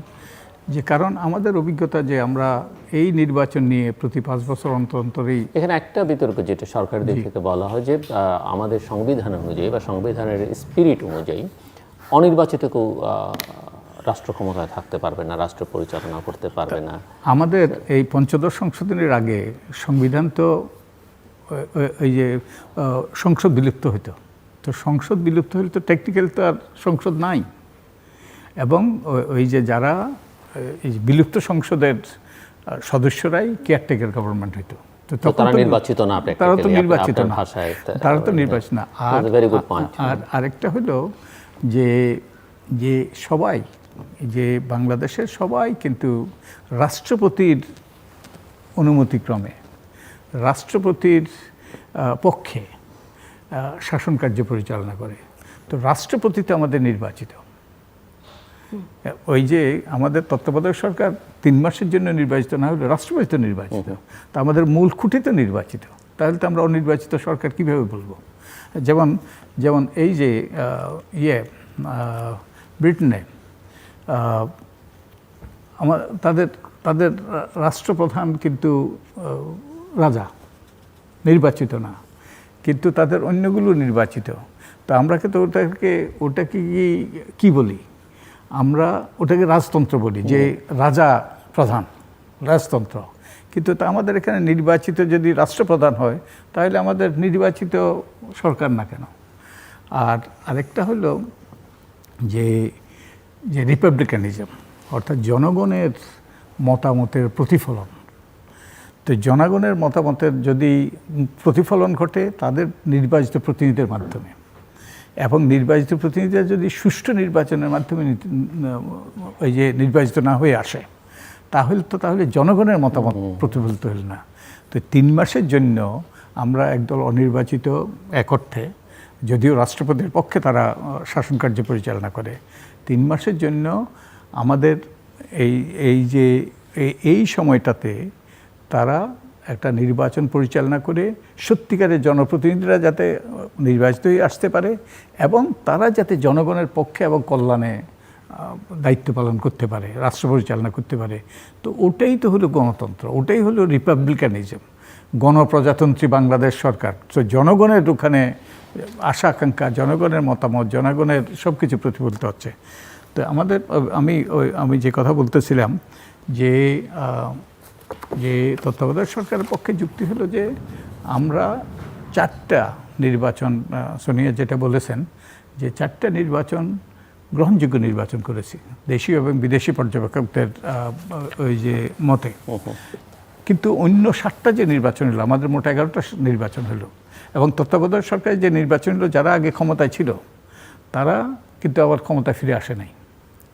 Speaker 2: যে কারণ আমাদের অভিজ্ঞতা যে আমরা এই নির্বাচন নিয়ে প্রতি 5 বছর অন্তরেই,
Speaker 1: এখানে একটা বিতর্ক যেটা সরকারের দিক থেকে বলা হয় যে আমাদের সংবিধান অনুযায়ী বা সংবিধানের স্পিরিট অনুযায়ী অনির্বাচিত কেউ রাষ্ট্র ক্ষমতায় থাকতে পারবে না, রাষ্ট্র পরিচালনা করতে পারবে না।
Speaker 2: আমাদের এই পঞ্চদশ সংশোধনের আগে সংবিধান তো এই যে সংসদ বিলুপ্ত হতো, তো সংসদ বিলুপ্ত হলে তো টেকনিক্যাল তো আর সংসদ নাই, এবং ওই যে যারা এই বিলুপ্ত সংসদের সদস্যরাই কেয়ারটেকার গভর্নমেন্ট হইতো, তো
Speaker 1: তারা নির্বাচিত না,
Speaker 2: তারা তো নির্বাচিত না, তারা তো নির্বাচিত না। আর আরেকটা হলো যে সবাই, যে বাংলাদেশের সবাই কিন্তু রাষ্ট্রপতির অনুমতিক্রমে, রাষ্ট্রপতির পক্ষে শাসন কার্য পরিচালনা করে। তো রাষ্ট্রপতি তো আমাদের নির্বাচিত। ওই যে আমাদের তত্ত্বাবধায়ক সরকার 3 মাসের জন্য নির্বাচিত না হলে রাষ্ট্রপতি তো নির্বাচিত, তা আমাদের মূল খুঁটি তো নির্বাচিত, তাহলে তো আমরা অনির্বাচিত সরকার কীভাবে বলবো? যেমন এই যে ব্রিটেনে তাদের রাষ্ট্রপ্রধান কিন্তু রাজা, নির্বাচিত না, কিন্তু তাদের অন্যগুলো নির্বাচিত। তো আমরা কিন্তু ওটাকে কি বলি? আমরা ওটাকে রাজতন্ত্র বলি, যে রাজা প্রধান, রাজতন্ত্র। কিন্তু তা আমাদের এখানে নির্বাচিত যদি রাষ্ট্রপ্রধান হয়, তাহলে আমাদের নির্বাচিত সরকার না কেন? আর আরেকটা হলো যে রিপাবলিকানিজম, অর্থাৎ জনগণের মতামতের প্রতিফলন। তো জনগণের মতামতের যদি প্রতিফলন ঘটে তাদের নির্বাচিত প্রতিনিধিদের মাধ্যমে, এবং নির্বাচিত প্রতিনিধিরা যদি সুষ্ঠু নির্বাচনের মাধ্যমে ওই যে নির্বাচিত না হয়ে আসে, তাহলে জনগণের মতামত প্রতিফলিত হল না। তো 3 মাসের জন্য আমরা একদল অনির্বাচিত, এক অর্থে যদিও রাষ্ট্রপতির পক্ষে তারা শাসন কার্য পরিচালনা করে, 3 মাসের জন্য আমাদের এই সময়টাতে তারা একটা নির্বাচন পরিচালনা করে সত্যিকারের জনপ্রতিনিধিরা যাতে নির্বাচিত হয়ে আসতে পারে, এবং তারা যাতে জনগণের পক্ষে এবং কল্যাণে দায়িত্ব পালন করতে পারে, রাষ্ট্র পরিচালনা করতে পারে। তো ওটাই তো হলো গণতন্ত্র, ওটাই হলো রিপাবলিকানিজম, গণপ্রজাতন্ত্রী বাংলাদেশ সরকার। তো জনগণের ওখানে আশা আকাঙ্ক্ষা, জনগণের মতামত, জনগণের সব কিছু প্রতিফলিত হচ্ছে। তো আমি যে কথা বলতেছিলাম যে তত্ত্বাবধায়ক সরকারের পক্ষে যুক্তি হলো যে আমরা 4টা নির্বাচন, সোনিয়া যেটা বলেছেন যে 4টা নির্বাচন গ্রহণযোগ্য নির্বাচন করেছি দেশীয় এবং বিদেশি পর্যবেক্ষকদের ওই যে মতে। কিন্তু অন্য 7টা যে নির্বাচন হলো, আমাদের মোট 11টা নির্বাচন হলো, এবং তত্ত্বাবধায়ক সরকারের যে নির্বাচন হলো, যারা আগে ক্ষমতায় ছিল তারা কিন্তু আবার ক্ষমতায় ফিরে আসে নাই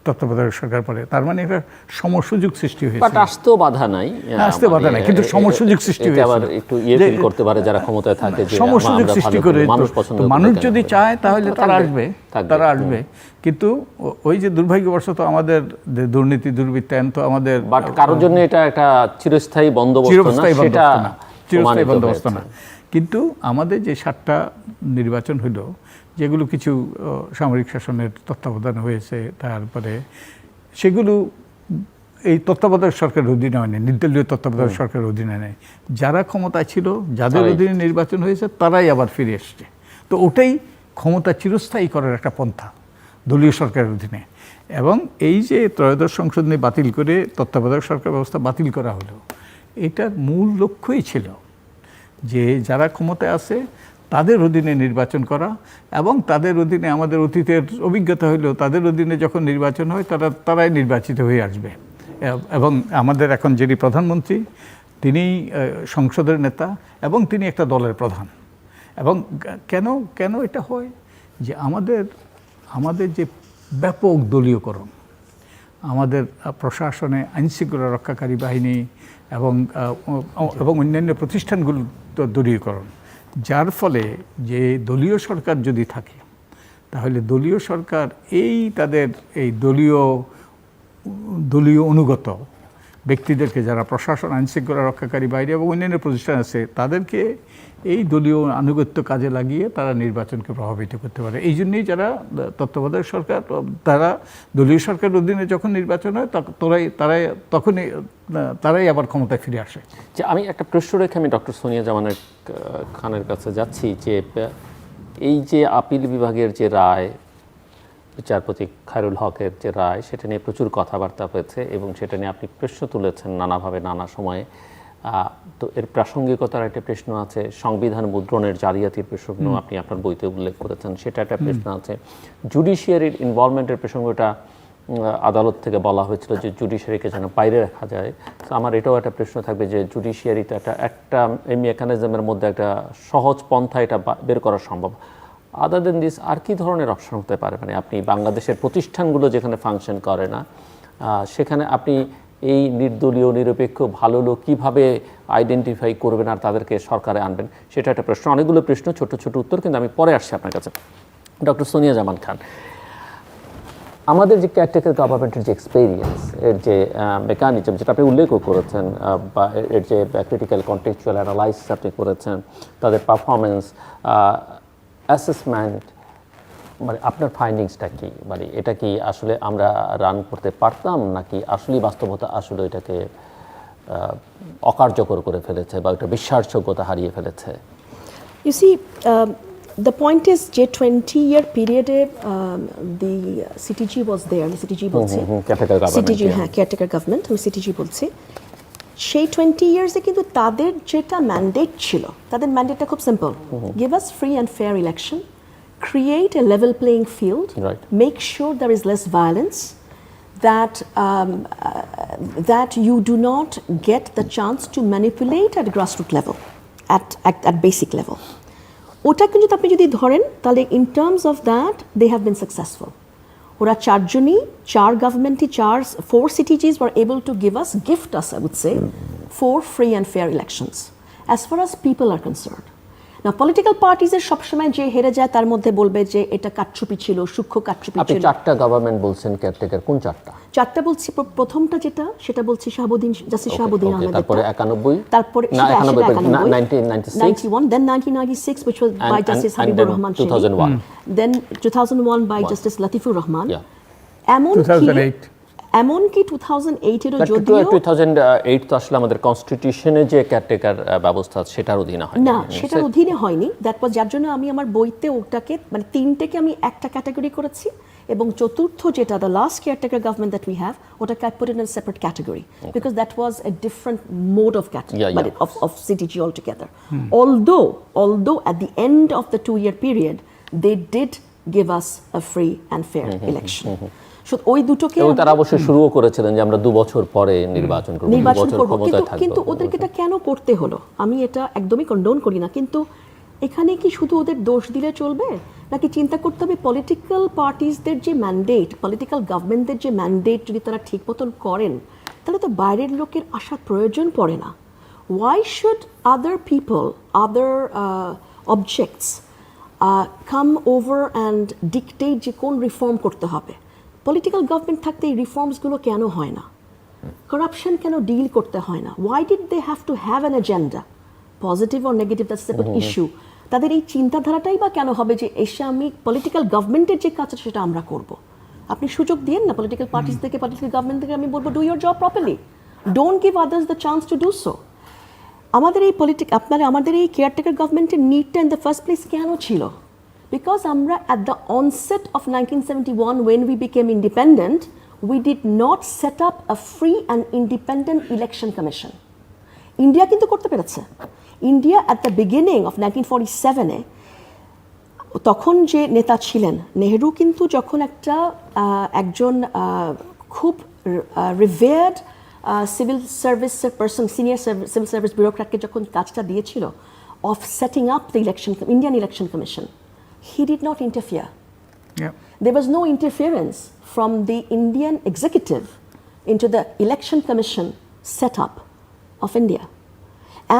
Speaker 2: তত্ত্বাবধায়ক সরকার পরে। তার মানে একটা সমসুযোগ সৃষ্টি হয়েছে।
Speaker 1: বাট আসতেও বাধা নাই,
Speaker 2: আসতে বাধা নাই, কিন্তু সমসুযোগ সৃষ্টি হয়েছে।
Speaker 1: আবার একটু ফিল করতে পারে যারা ক্ষমতায় থাকে, যে
Speaker 2: সমসুযোগ সৃষ্টি করে মানুষ যদি চায় তাহলে তারা আসবে। কিন্তু ওই যে দুর্ভাগ্যবশত আমাদের দুর্নীতি দুর্বৃত্তায়ন তো আমাদের,
Speaker 1: বাট কারোর জন্য এটা একটা চিরস্থায়ী বন্দোবস্ত না।
Speaker 2: কিন্তু আমাদের যে 7টা নির্বাচন হলো, যেগুলো কিছু সামরিক শাসনের তত্ত্বাবধানে হয়েছে, তারপরে সেগুলো এই তত্ত্বাবধায়ক সরকারের অধীনে হয়নি, নির্দলীয় তত্ত্বাবধায়ক সরকারের অধীনে নেই। যারা ক্ষমতায় ছিল, যাদের অধীনে নির্বাচন হয়েছে, তারাই আবার ফিরে এসছে। তো ওটাই ক্ষমতা চিরস্থায়ী করার একটা পন্থা দলীয় সরকারের অধীনে। এবং এই যে ত্রয়োদশ সংশোধনী বাতিল করে তত্ত্বাবধায়ক সরকার ব্যবস্থা বাতিল করা হলো, এটার মূল লক্ষ্যই ছিল যে যারা ক্ষমতায় আছে তাদের অধীনে নির্বাচন করা, এবং তাদের অধীনে আমাদের অতীতের অভিজ্ঞতা হলো তাদের অধীনে যখন নির্বাচন হয় তারাই নির্বাচিত হয়ে আসবে। এবং আমাদের এখন যিনি প্রধানমন্ত্রী, তিনি সংসদের নেতা এবং তিনি একটা দলের প্রধান। এবং কেন এটা হয় যে আমাদের যে ব্যাপক দলীয়করণ, আমাদের প্রশাসনে আইনশৃঙ্খলা রক্ষাকারী বাহিনী এবং অন্যান্য প্রতিষ্ঠানগুলো দলীয়করণ, যার ফলে যে দলীয় সরকার যদি থাকে তাহলে দলীয় সরকার তাদের এই দলীয় অনুগত ব্যক্তিদেরকে, যারা প্রশাসন, আইনশৃঙ্খলা রক্ষাকারী বাহিনী এবং অন্যান্য প্রতিষ্ঠান আছে, তাদেরকে এই দলীয় আনুগত্য কাজে লাগিয়ে তারা নির্বাচনকে প্রভাবিত করতে পারে। এই জন্যই যারা তত্ত্বাবধায়ক সরকার, তারা দলীয় সরকারের অধীনে যখন নির্বাচন হয় তারাই আবার ক্ষমতায় ফিরে আসে।
Speaker 1: যে আমি একটা প্রশ্ন রেখে আমি ডক্টর সোনিয়া জামানের খানের কাছে যাচ্ছি, যে এই যে আপিল বিভাগের যে রায়, বিচারপতি খায়রুল হকের যে রায়, সেটা নিয়ে প্রচুর কথাবার্তা হয়েছে এবং সেটা নিয়ে আপনি প্রশ্ন তুলেছেন নানাভাবে নানা সময়ে। তো এর প্রাসঙ্গিকতার একটা প্রশ্ন আছে, সংবিধান মুদ্রণের জালিয়াতির প্রসঙ্গ আপনি আপনার বইতে উল্লেখ করেছেন, সেটা একটা প্রশ্ন আছে। জুডিশিয়ারির ইনভলভমেন্টের প্রসঙ্গটা আদালত থেকে বলা হয়েছিল যে জুডিশিয়ারিকে যেন বাইরে রাখা যায়। তো আমার এটাও একটা প্রশ্ন থাকবে যে জুডিশিয়ারিতে একটা এই মেকানিজমের মধ্যে একটা সহজ পন্থা এটা বের করা সম্ভব। আদার দেন দিস আর কি ধরনের অপশন হতে পারে? মানে আপনি বাংলাদেশের প্রতিষ্ঠানগুলো যেখানে ফাংশন করে না, সেখানে আপনি এই নির্দলীয় নিরপেক্ষ ভালো লোক কীভাবে আইডেন্টিফাই করবেন আর তাদেরকে সরকারে আনবেন, সেটা একটা প্রশ্ন। অনেকগুলো প্রশ্ন, ছোট ছোট উত্তর, কিন্তু আমি পরে আসছি আপনার কাছে। ডক্টর সোনিয়া জামান খান, আমাদের যে কেয়ারটেকার গভর্নমেন্টের যে এক্সপেরিয়েন্স, এর যে মেকানিজম, যেটা আপনি উল্লেখও করেছেন, বা এর যে ক্রিটিক্যাল কন্টেক্সচুয়াল অ্যানালাইসিস আপনি করেছেন, তাদের পারফরমেন্স অ্যাসেসমেন্ট, মানে আপনার ফাইন্ডিংসটা কি? মানে এটা কি আসলে আমরা রান করতে পারতাম, নাকি আসলেই বাস্তবতা আসলে এটাকে অকার্যকর করে ফেলেছে বা এটা বিশ্বাসযোগ্যতা হারিয়ে ফেলেছে?
Speaker 3: You see, the point is যে 20-year period the CTG was there, CTG বলছি, CTG, হ্যাঁ, কেয়ারটেকার গভর্নমেন্ট, আমি CTG বলছি। সেই 20 ইয়ার্সে কিন্তু তাদের যেটা ম্যান্ডেট ছিল, তাদের ম্যান্ডেটটা খুব simple: give us free and fair election, create a level playing field, make sure there is less violence, that you do not get the chance to manipulate at grassroots level, at basic level. ওটা কিন্তু আপনি যদি ধরেন তাহলে in terms of that they have been successful. ওরা চার গভর্নমেন্টই 4 CTGs were able to gift us, I would say, 4 free and fair elections as far as people are concerned. Now political parties এর সবসময় যে হেরে যায় তার মধ্যে বলবে যে এটা কারচুপি ছিল, সূক্ষ্ম কারচুপি ছিল।
Speaker 1: আপনি 4টা গভর্নমেন্ট বলছেন, কেয়ারটেকার কোন
Speaker 3: 4টা বলছি? প্রথমটা সেটা বলছি জাস্টিস শাহাবুদ্দিন আহমেদ,
Speaker 1: তারপরে 91,
Speaker 3: তারপরে 91, then 1996 which was by Justice Habibur Rahman,
Speaker 1: 2001,
Speaker 3: then 2001 by Justice Latifur Rahman, এমনকি 2008 এরও, যদিও
Speaker 1: 2008 তো আসলে আমাদের কনস্টিটিউশনে যে কেয়ারটেকার ব্যবস্থা সেটার অধীনে হয়
Speaker 3: না, সেটার অধীনে হয়নি। দ্যাট ওয়াজ, যার জন্য আমি আমার বইতে ওটাকে মানে 3টেকে আমি একটা ক্যাটাগরি করেছি, এবং চতুর্থ যেটা the last caretaker government that we have, ওটাকে I put in a separate category because that was a different mode of of CTG altogether. Although at the end of the 2-year period they did give us a free and fair election. ওই দুটোকে
Speaker 1: তারা অবশ্যই শুরুও করেছিলেন যে আমরা 2 বছর পরে নির্বাচন করব, 2 বছর ক্ষমতায় থাকব।
Speaker 3: কিন্তু ওদেরকে এটা কেন করতে হলো, আমি এটা একদমই কন্ডোন করি না, কিন্তু এখানে কি শুধু ওদের দোষ দিলে চলবে, নাকি চিন্তা করতে হবে পলিটিক্যাল পার্টিসদের যে ম্যান্ডেট, পলিটিক্যাল গভর্নমেন্টদের যে ম্যান্ডেট যদি তারা ঠিক মতন করেন, তাহলে তো বাইরের লোকের আসার প্রয়োজন পড়ে না। Why should other people, other objects come over and dictate যে কোন রিফর্ম করতে হবে? পলিটিক্যাল গভর্নমেন্ট থাকতে এই রিফর্মসগুলো কেন হয় না? করাপশন কেন ডিল করতে হয় না? Why did they have to have an agenda, positive or negative, that's separate issue. তাদের এই চিন্তাধারাটাই বা কেন হবে যে এসে আমি পলিটিক্যাল গভর্নমেন্টের যে কাজ সেটা আমরা করব? আপনি সুযোগ দিন না পলিটিক্যাল পার্টিস থেকে, পলিটিক্যাল গভর্নমেন্ট থেকে। আমি বলবো do your job properly, don't give others the chance to do so. আমাদের এই আমাদের এই কেয়ারটেকার গভর্নমেন্টের নিডটা ইন দ্য ফার্স্ট প্লেস কেন ছিল? বিকজ আমরা at the onset of 1971 when we became independent, we did not set up a free and independent election commission. India কিন্তু করতে পেরেছে। India at the beginning of 1947-এ তখন যে নেতা ছিলেন নেহেরু, কিন্তু যখন একজন খুব রিভেয়ার্ড সিভিল সার্ভিসের পার্সন, সিনিয়র সিভিল সার্ভিস ব্যুরোক্র্যাটকে যখন কাজটা দিয়েছিল of setting up the Indian election commission, he did not interfere.
Speaker 2: Yeah.
Speaker 3: There was no interference from the Indian executive into the election commission setup of India.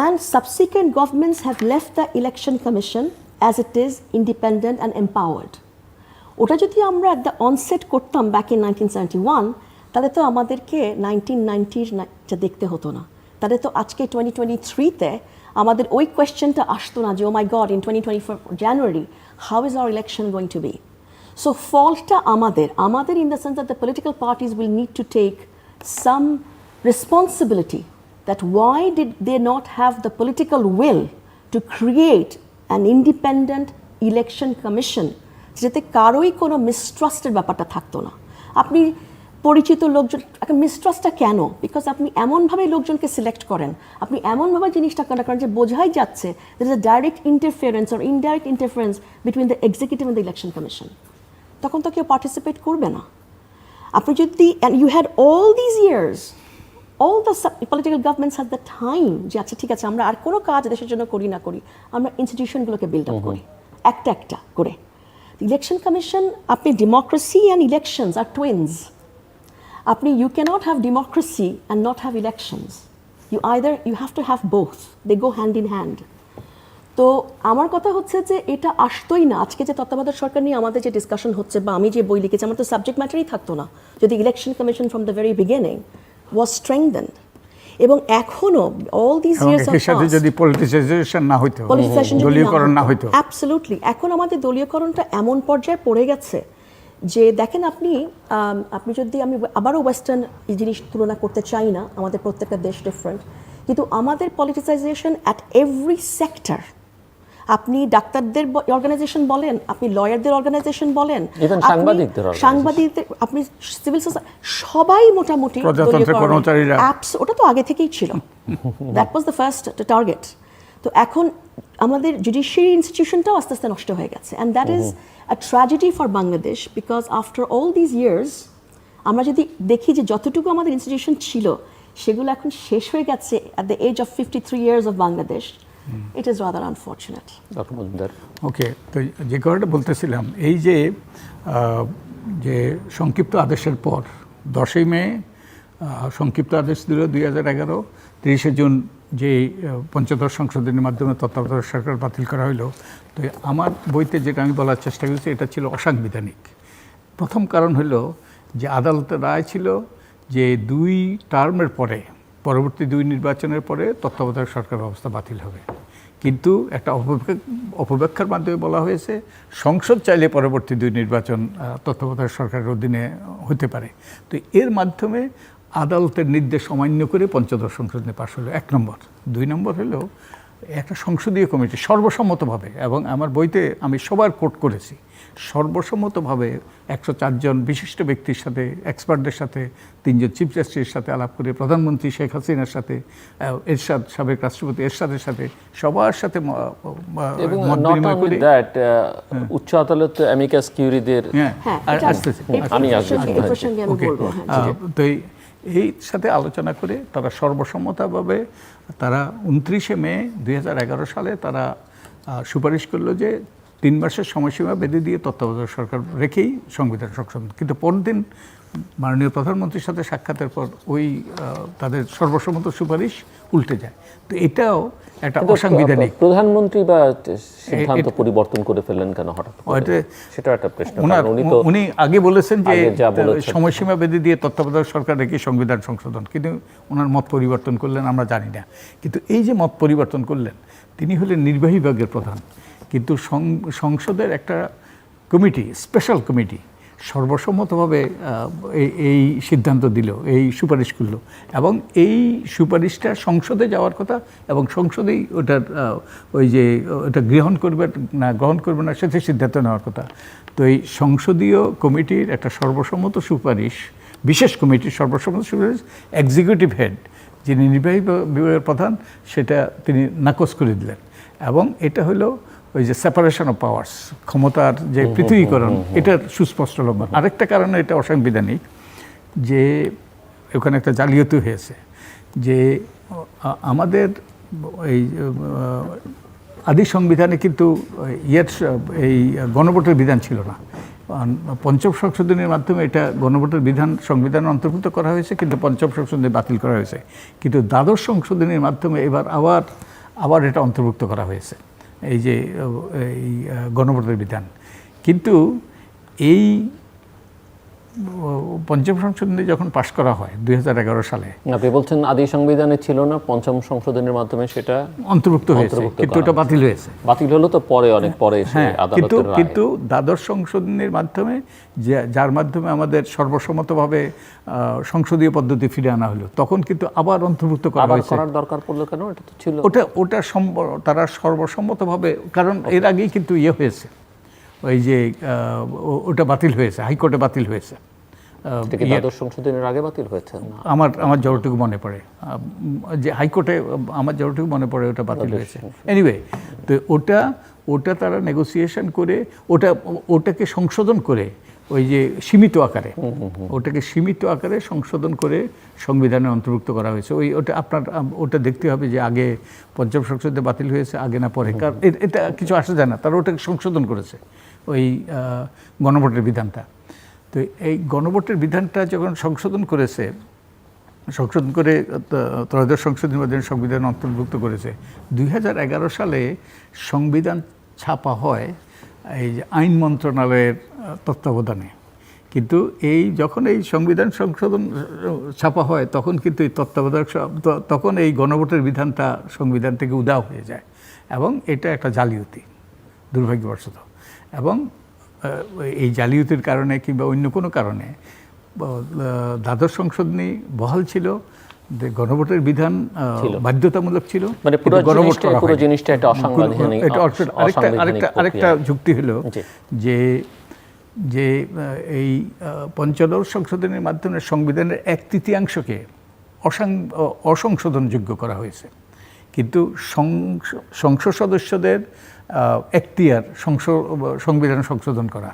Speaker 3: And subsequent governments have left the election commission as it is, independent and empowered. ওটা যদি আমরা at the onset করতাম back in 1971, তাহলে তো আমাদেরকে 1990 দেখতে হতো না। তাহলে তো আজকে 2023-তে আমাদের ওই কোয়েশ্চেনটা আসতো না যে ও মাই god, in 2024 January how is our election going to be? So faultটা আমাদের in the sense that the political parties will need to take some responsibility that why did they not have the political will to create an independent election commission, যাতে কারোই কোনো মিসট্রাস্টের ব্যাপারটা থাকতো না। আপনি পরিচিত লোকজন, মিসট্রাস্টটা কেন? বিকজ আপনি এমনভাবে লোকজনকে সিলেক্ট করেন, আপনি এমনভাবে জিনিসটা কন্ডাক্ট করেন যে বোঝাই যাচ্ছে there is a direct interference or indirect interference between the executive and the election commission. তখন তো কেউ পার্টিসিপেট করবে না। আপনি যদি, and you had all these years, all the political governments had the time যে আচ্ছা ঠিক আছে, আমরা আর কোনো কাজ দেশের জন্য করি না করি, আমরা ইনস্টিটিউশনগুলোকে বিল্ড আপ করি একটা করে। ইলেকশন কমিশন, আপনি democracy and elections are twins. আপনি you cannot have democracy and not have elections. You have to have both. They go hand in hand. তো আমার কথা হচ্ছে যে এটা আসতোই না। আজকে যে তত্ত্বাবধায়ক সরকার নিয়ে আমাদের যে ডিসকাশন হচ্ছে বা আমি যে বই লিখেছি, আমার তো সাবজেক্ট ম্যাটারই থাকতো না যদি election commission from the very beginning was strengthened. এবং এখনো অল দিস ইয়ার্স অফ
Speaker 2: সাথে যদি পলিটিসাইজেশন না হইতো, দলীয়করণ না হইতো,
Speaker 3: অ্যাবসলিউটলি। এখন আমাদের দলীয়করণটা এমন পর্যায়ে পড়ে গেছে যে দেখেন আপনি যদি, আমি আবারও ওয়েস্টার্ন এই জিনিস তুলনা করতে চাই না, আমাদের প্রত্যেকটা দেশ ডিফারেন্ট, কিন্তু আমাদের পলিটিসাইজেশন অ্যাট এভরি সেক্টর। আপনি ডাক্তারদের অর্গানাইজেশন বলেন, আপনি লয়ারদের অর্গানাইজেশন বলেন, সাংবাদিকদের, আপনি সিভিল সোসাইটি, সবাই মোটামুটি ওটা তো আগে থেকেই ছিল। That was the first target. তো এখন আমাদের জুডিশিয়ারি ইনস্টিটিউশনটাও আস্তে আস্তে নষ্ট হয়ে গেছে, and that is a tragedy for Bangladesh, because after all these years আমরা যদি দেখি যে যতটুকু আমাদের ইনস্টিটিউশন ছিল সেগুলো এখন শেষ হয়ে গেছে at the age of 53 years of Bangladesh. It is rather unfortunate.
Speaker 1: Doctor Majumdar,
Speaker 2: okay, তো যে কথাটা বলতেছিলাম, এই যে সংক্ষিপ্ত আদেশের পর 10ই মে সংক্ষিপ্ত আদেশ দিল 2011, 30শে জুন যে পঞ্চদশ সংশোধনীর মাধ্যমে তত্ত্বাবধায়ক সরকার বাতিল করা হলো। তো আমার বইতে যেটা আমি বলার চেষ্টা করেছি, এটা ছিল অসাংবিধানিক। প্রথম কারণ হলো যে আদালতের রায় ছিল যে 2 টার্মের পরে, পরবর্তী 2 নির্বাচনের পরে তত্ত্বাবধায়ক সরকার ব্যবস্থা বাতিল হবে। কিন্তু একটা অপব্যাখ্যার মাধ্যমে বলা হয়েছে সংসদ চাইলে পরবর্তী 2 নির্বাচন তত্ত্বাবধায়ক সরকারের অধীনে হতে পারে। তো এর মাধ্যমে আদালতের নির্দেশ অমান্য করে পঞ্চদশ সংশোধনী পাশ হলো, 1 নম্বর। 2 নম্বর হলো একটা সংসদীয় কমিটি সর্বসম্মতভাবে, এবং আমার বইতে আমি সবার কোট করেছি, সর্বসম্মতভাবে 104 জন বিশিষ্ট ব্যক্তির সাথে, এক্সপার্টদের সাথে, 3 জন চিফ জাস্টিসের সাথে আলাপ করে, প্রধানমন্ত্রী শেখ হাসিনার সাথে, এরশাদ, সাবেক রাষ্ট্রপতি এরশাদের সাথে, সবার সাথে মত বিনিময় করে,
Speaker 1: উচ্চ আদালত অ্যামিকাস কিউরিদের
Speaker 2: তো এই সাথে আলোচনা করে তারা সর্বসম্মতভাবে তারা 29শে মে 2011 সালে তারা সুপারিশ করলো যে 3 মাসের সময়সীমা বেঁধে দিয়ে তত্ত্বাবধায়ক সরকার রেখেই সংবিধান সংশোধন, কিন্তু পরদিন মাননীয় প্রধানমন্ত্রীর সাথে সাক্ষাতের পর ওই তাদের সর্বসম্মত সুপারিশ উল্টে যায়। তো এটাও একটা অসাংবিধানিক।
Speaker 1: প্রধানমন্ত্রী বা সিদ্ধান্ত পরিবর্তন করে ফেললেন কেন হঠাৎ করে? সেটা একটা প্রশ্ন।
Speaker 2: উনি আগে বলেছেন যে সময়সীমা বেঁধে দিয়ে তত্ত্বাবধায়ক সরকার রেখে সংবিধান সংশোধন, কিন্তু ওনার মত পরিবর্তন করলেন আমরা জানি না। কিন্তু এই যে মত পরিবর্তন করলেন, তিনি হলেন নির্বাহী বিভাগের প্রধান, কিন্তু সংসদের একটা কমিটি, স্পেশাল কমিটি সর্বসম্মতভাবে এই সিদ্ধান্ত দিল, এই সুপারিশ করল, এবং এই সুপারিশটা সংসদে যাওয়ার কথা এবং সংসদেই ওটার ওই যে ওটা গ্রহণ করবে না সেটা সিদ্ধান্ত নেওয়ার কথা। তো এই সংসদীয় কমিটির একটা সর্বসম্মত সুপারিশ, বিশেষ কমিটির সর্বসম্মত সুপারিশ এক্সিকিউটিভ হেড যিনি নির্বাহী বিভাগের প্রধান সেটা তিনি নাকচ করে দিলেন। এবং এটা হলো ওই যে সেপারেশন অফ পাওয়ার্স, ক্ষমতার যে পৃথকীকরণ, এটার সুস্পষ্ট লঙ্ঘন। আরেকটা কারণে এটা অসাংবিধানিক যে ওখানে একটা জালিয়াতি হয়েছে, যে আমাদের এই আদি সংবিধানে কিন্তু এই গণভোটের বিধান ছিল না। পঞ্চম সংশোধনীর মাধ্যমে এটা গণভোটের বিধান সংবিধানে অন্তর্ভুক্ত করা হয়েছে, কিন্তু পঞ্চম সংশোধনী বাতিল করা হয়েছে। কিন্তু দ্বাদশ সংশোধনীর মাধ্যমে এবার আবার এটা অন্তর্ভুক্ত করা হয়েছে, এই যে এই গণভোটের বিধান। কিন্তু এই পঞ্চম সংশোধনী যখন পাশ করা হয় 2011 সালে,
Speaker 1: আপনি বলছেন আদি সংবিধানে ছিল না, পঞ্চম সংশোধনের মাধ্যমে সেটা
Speaker 2: অন্তর্ভুক্ত হয়েছে, কিন্তু এটা বাতিল হয়েছে।
Speaker 1: বাতিল হলো তো পরে, অনেক পরে এসে আদালতের রায়।
Speaker 2: কিন্তু দ্বাদশ সংশোধনীর মাধ্যমে যার মাধ্যমে আমাদের সর্বসম্মতভাবে সংসদীয় পদ্ধতি ফিরে আনা হলো, তখন কিন্তু আবার অন্তর্ভুক্ত করা হয়েছে।
Speaker 1: করার দরকার পড়লো কেন? এটা তো ছিল,
Speaker 2: ওটা তারা সর্বসম্মতভাবে, কারণ এর আগেই কিন্তু হয়েছে, ওই যে ওটা বাতিল হয়েছে, হাইকোর্টে বাতিল হয়েছে।
Speaker 1: দ্বাদশ সংশোধনের আগে বাতিল হয়েছে
Speaker 2: আমার যতটুকু মনে পড়ে, যে হাইকোর্টে আমার যতটুকু মনে পড়ে ওটা বাতিল হয়েছে। এনিওয়ে, তো ওটা তারা নেগোসিয়েশন করে ওটাকে সংশোধন করে, ওই যে সীমিত আকারে, ওটাকে সীমিত আকারে সংশোধন করে সংবিধানে অন্তর্ভুক্ত করা হয়েছে। ওটা দেখতে হবে যে আগে পঞ্চম সংশোধনে বাতিল হয়েছে আগে না পরে, কারণ এটা কিছু আসা যায় না, তারা ওটাকে সংশোধন করেছে ওই গণভোটের বিধানটা। তো এই গণভোটের বিধানটা যখন সংশোধন করে ত্রয়োদশ সংশোধনীর মাধ্যমে সংবিধান অন্তর্ভুক্ত করেছে, 2011 সালে সংবিধান ছাপা হয় এই যে আইন মন্ত্রণালয়ের তত্ত্বাবধানে। কিন্তু যখন এই সংবিধান সংশোধন ছাপা হয়, তখন কিন্তু এই তখন এই গণভোটের বিধানটা সংবিধান থেকে উধাও হয়ে যায়, এবং এটা একটা জালিয়াতি, দুর্ভাগ্যবশত। এবং এই জালিয়াতির কারণে কিংবা অন্য কোনো কারণে দ্বাদশ সংশোধনী বহাল ছিল, গণভোটের বিধান বাধ্যতামূলক ছিল,
Speaker 1: মানে পুরো জিনিসটা একটা অসাংবিধানিক।
Speaker 2: আরেকটা যুক্তি হলো যে এই পঞ্চদশ সংশোধনীর মাধ্যমে সংবিধানের 1/3কে অসংশোধনযোগ্য করা হয়েছে, কিন্তু সংসদ সদস্যদের এখতিয়ার সংবিধান সংশোধন করা।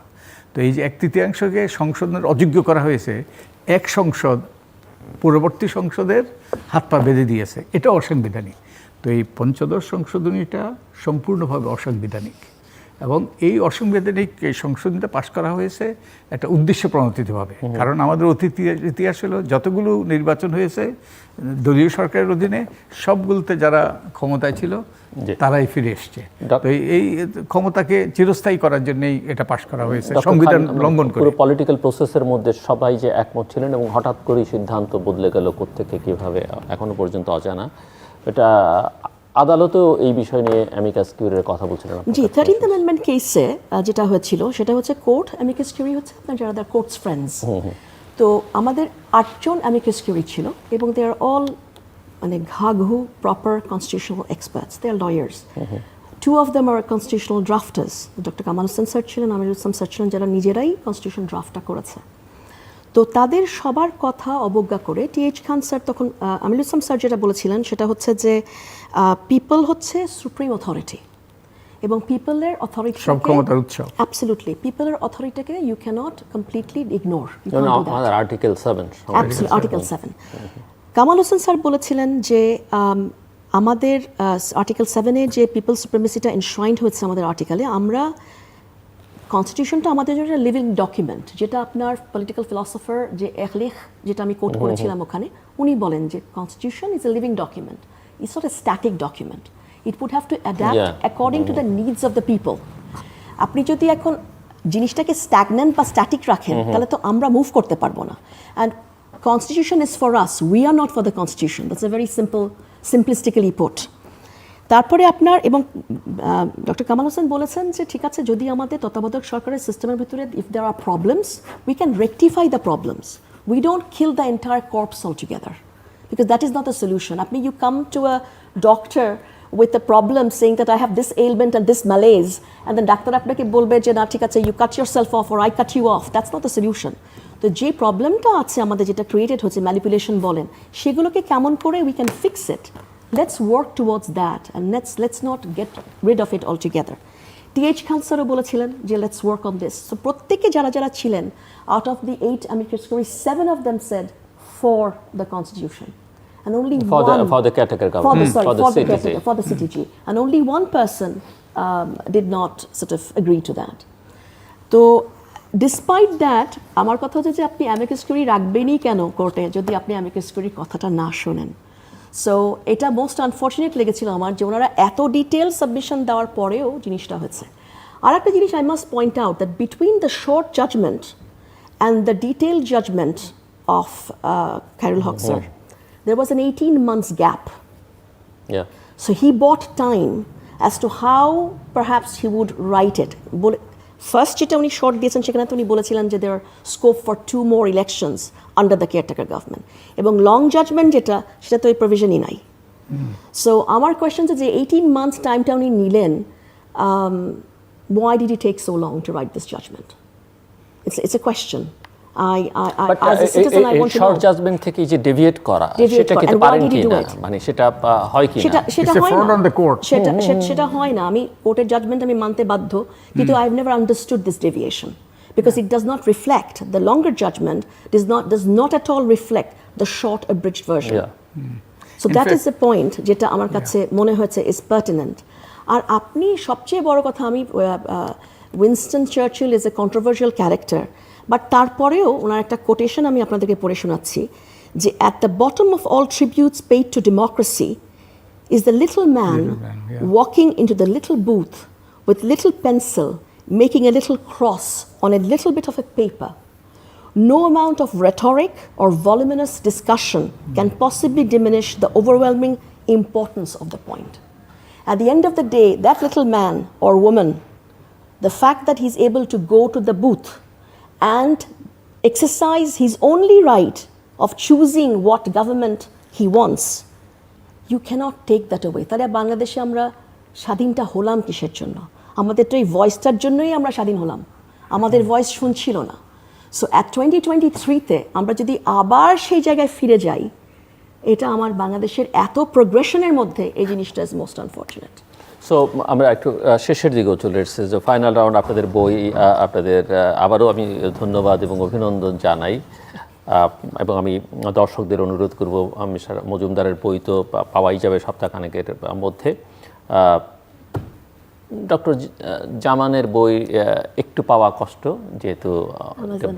Speaker 2: তো এই যে 1/3কে সংশোধনের অযোগ্য করা হয়েছে, এক সংসদ পূর্ববর্তী সংসদের হাত পা বেঁধে দিয়েছে, এটা অসাংবিধানিক। তো এই পঞ্চদশ সংশোধনীটা সম্পূর্ণভাবে অসাংবিধানিক, এবং এই অসাংবিধানিক এই সংশোধনীটা পাশ করা হয়েছে একটা উদ্দেশ্য প্রণোদিতভাবে। কারণ আমাদের অতীত ইতিহাস হলো যতগুলো নির্বাচন হয়েছে দলীয় সরকারের অধীনে, সবগুলোতে যারা ক্ষমতায় ছিল তারাই ফিরে এসছে। তো এই ক্ষমতাকে চিরস্থায়ী করার জন্যই এটা পাশ করা হয়েছে সংবিধান লঙ্ঘন করে।
Speaker 1: পুরো পলিটিক্যাল প্রসেসের মধ্যে সবাই যে একমত ছিলেন, এবং হঠাৎ করেই সিদ্ধান্ত বদলে গেল কোত্থেকে কীভাবে এখনো পর্যন্ত অজানা। এটা আদালতও এই বিষয় নিয়ে অ্যামিকাস কিউরির কথা বলছিলেন।
Speaker 3: জি, 13th অ্যামেন্ডমেন্ট কেসে যেটা হয়েছিল সেটা হচ্ছে কোর্ট অ্যামিকাস কিউরি হচ্ছে আপনার যারা দ্য কোর্টস ফ্রেন্ডস। তো আমাদের 8 জন অ্যামিকাস কিউরি ছিল, এবং দে আর অল মানে ঘাঘু proper constitutional experts, they are lawyers. 2 of them are constitutional drafters, doctor Kamal Hossain sir ছিলেন, আমিরুল ইসলাম স্যার ছিলেন, যারা নিজেরাই কনস্টিটিউশন ড্রাফটটা করেছে। তো তাদের সবার কথা অবজ্ঞা করে টিএইচ খান স্যার তখন, আমিরুল ইসলাম স্যার যেটা বলেছিলেন সেটা হচ্ছে যে পিপল হচ্ছে সুপ্রিম অথরিটি, এবং পিপলের অথরিটি
Speaker 2: সব ক্ষমতার উৎস।
Speaker 3: অ্যাবসলিউটলি, পিপলের অথরিটিকে you can't completely ignore.
Speaker 1: Article 7।
Speaker 3: Kamal Hossain sir বলেছিলেন যে আমাদের আর্টিকেল 7-এ যে পিপল সুপ্রিমেসিটা এনশ্রাইন্ড হয়েছে আমাদের আর্টিকেলে, আমরা কনস্টিটিউশনটা আমাদের জন্য লিভিং ডকুমেন্ট, যেটা আপনার পলিটিক্যাল ফিলসফার যে এখলেখ, যেটা আমি কোট করেছিলাম ওখানে, উনি বলেন যে constitution is a living document, it's not a static document, it would have to adapt according to the needs of the people. আপনি যদি এখন জিনিসটাকে স্ট্যাগন্যান্ট বা স্ট্যাটিক রাখেন, তাহলে তো আমরা মুভ করতে পারবো না। And constitution is for us, we are not for the constitution, that's a very simplistically put. তারপরে আপনার এবং ডক্টর কামাল হোসেন বলেছেন যে ঠিক আছে, যদি আমাদের তত্ত্বাবধায়ক সরকারের সিস্টেমের ভিতরে if there are problems, we can rectify the problems, we don't kill the entire corpse altogether, because that is not the solution. আপনি you come to a doctor with a problem saying that I have this ailment and this malaise, and then doctor আপনাকে বলবে যে না ঠিক আছে, you cut yourself off or I cut you off, that's not the solution. তো যে প্রবলেমটা আছে আমাদের, যেটা ক্রিয়েটেড হচ্ছে, ম্যানিপুলেশন বলেন, সেগুলোকে কেমন করে we can fix it, let's work towards that and let's not get rid of it altogether. TH খানসারও বলেছিলেন যে let's work on this. So প্রত্যেকে যারা যারা ছিলেন, out of the 8 amicus curiae, 7 of them said for the constitution. And only
Speaker 1: for the caretaker government,
Speaker 3: for the CTG, and only one person did not sort of agree to that. So, despite that, আমার কথা হচ্ছে যে আপনি amicus curiae রাখবেনই কেন কোর্টে যদি আপনি amicus curiae কথাটা না শোনেন। সো এটা মোস্ট আনফর্চুনেট লেগেছিল আমার, যে ওনারা এত ডিটেল সাবমিশন দেওয়ার পরেও জিনিসটা হয়েছে। আর একটা জিনিস I must point out, that between the short judgment and the detailed judgment of Khairul Haque sir, there was an 18 months gap.
Speaker 1: Yeah.
Speaker 3: So he bought time as to how perhaps he would write it. First যেটা উনি short দিয়েছেন, সেখানে তো উনি বলেছিলেন যে there are scope for 2 more elections under the caretaker government. এবং long judgement যেটা, সেটা তো এই প্রভিশনই নাই। সো আমার কোয়েশ্চন যে 18 months টাইমটা উনি নিলেন, why did he take so long to write this judgment? It's a question.
Speaker 1: As a citizen, I want to know. Short judgment থেকে যে ডেভিয়েট করা, সেটা কি পারেন কি না, মানে সেটা হয় কি না?
Speaker 2: সেটা হয় না,
Speaker 3: সেটা হয় না। আমি কোর্টের জাজমেন্ট আমি মানতে বাধ্য, কিন্তু I have never understood this deviation, because it does not reflect the longer judgment, does not at all reflect the short abridged version. So that is the point যেটা আমার কাছে মনে হয়েছে is pertinent. আর আপনি সবচেয়ে বড় কথা, আমি Winston Churchill is a controversial character, but তারপরেও ওনার একটা কোটেশন আমি আপনাদেরকে পড়ে শোনাচ্ছি, যে at the bottom of all tributes paid to democracy is the little man walking into the little booth with little pencil, making a little cross on a little bit of a paper. No amount of rhetoric or voluminous discussion can possibly diminish the overwhelming importance of the point. At the end of the day, that little man or woman, the fact that he's able to go to the booth and exercise his only right of choosing what government he wants, you cannot take that away. তাহলে বাংলাদেশে আমরা স্বাধীনটা হলাম কিসের জন্য? আমাদের তো এই ভয়েসটার জন্যই আমরা স্বাধীন হলাম, আমাদের ভয়েস শুনছিল না। সো অ্যাট 2023-তে আমরা যদি আবার সেই জায়গায় ফিরে যাই, এটা আমার বাংলাদেশের এত প্রোগ্রেশনের মধ্যে এই জিনিসটা ইজ মোস্ট আনফর্চুনেট।
Speaker 1: সো আমরা একটু শেষের দিকেও চলে এসেছি, যে ফাইনাল রাউন্ড আপনাদের বই, আপনাদের আবারও আমি ধন্যবাদ এবং অভিনন্দন জানাই, এবং আমি দর্শকদের অনুরোধ করব, আমি মজুমদারের বই তো পাওয়াই যাবে সপ্তাহখানেকের মধ্যে। ডক্টর জামানের বই একটু পাওয়া কষ্ট, যেহেতু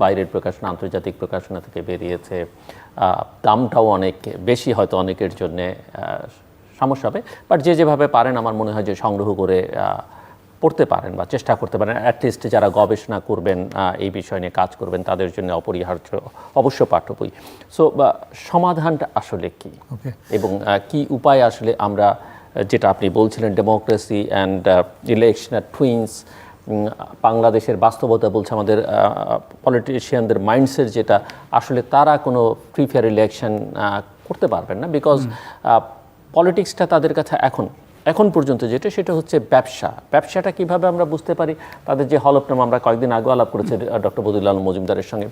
Speaker 1: বাইরের প্রকাশনা, আন্তর্জাতিক প্রকাশনা থেকে বেরিয়েছে, দামটাও অনেক বেশি, হয়তো অনেকের জন্যে সমস্যা হবে, বাট যে যেভাবে পারেন আমার মনে হয় যে সংগ্রহ করে পড়তে পারেন বা চেষ্টা করতে পারেন। অ্যাটলিস্ট যারা গবেষণা করবেন, এই বিষয় নিয়ে কাজ করবেন, তাদের জন্য অপরিহার্য অবশ্য পাঠ্য বই। সো সমাধানটা আসলে কি, এবং কি উপায় আসলে আমরা, যেটা আপনি বলছিলেন democracy and election are twins, বাংলাদেশের বাস্তবতা বলছে আমাদের পলিটিশিয়ানদের মাইন্ডসেট যেটা, আসলে তারা কোনো ফ্রি ফেয়ার ইলেকশন করতে পারবেন না, বিকজ পলিটিক্সটা তাদের কাছে এখন পর্যন্ত যেটা, সেটা হচ্ছে ব্যবসাটা কিভাবে আমরা বুঝতে পারি? তাদের যে হলফনামা, আমরা কয়েকদিন আগে আলাপ করেছি ডক্টর বদিউল আলম মজুমদারের সঙ্গে,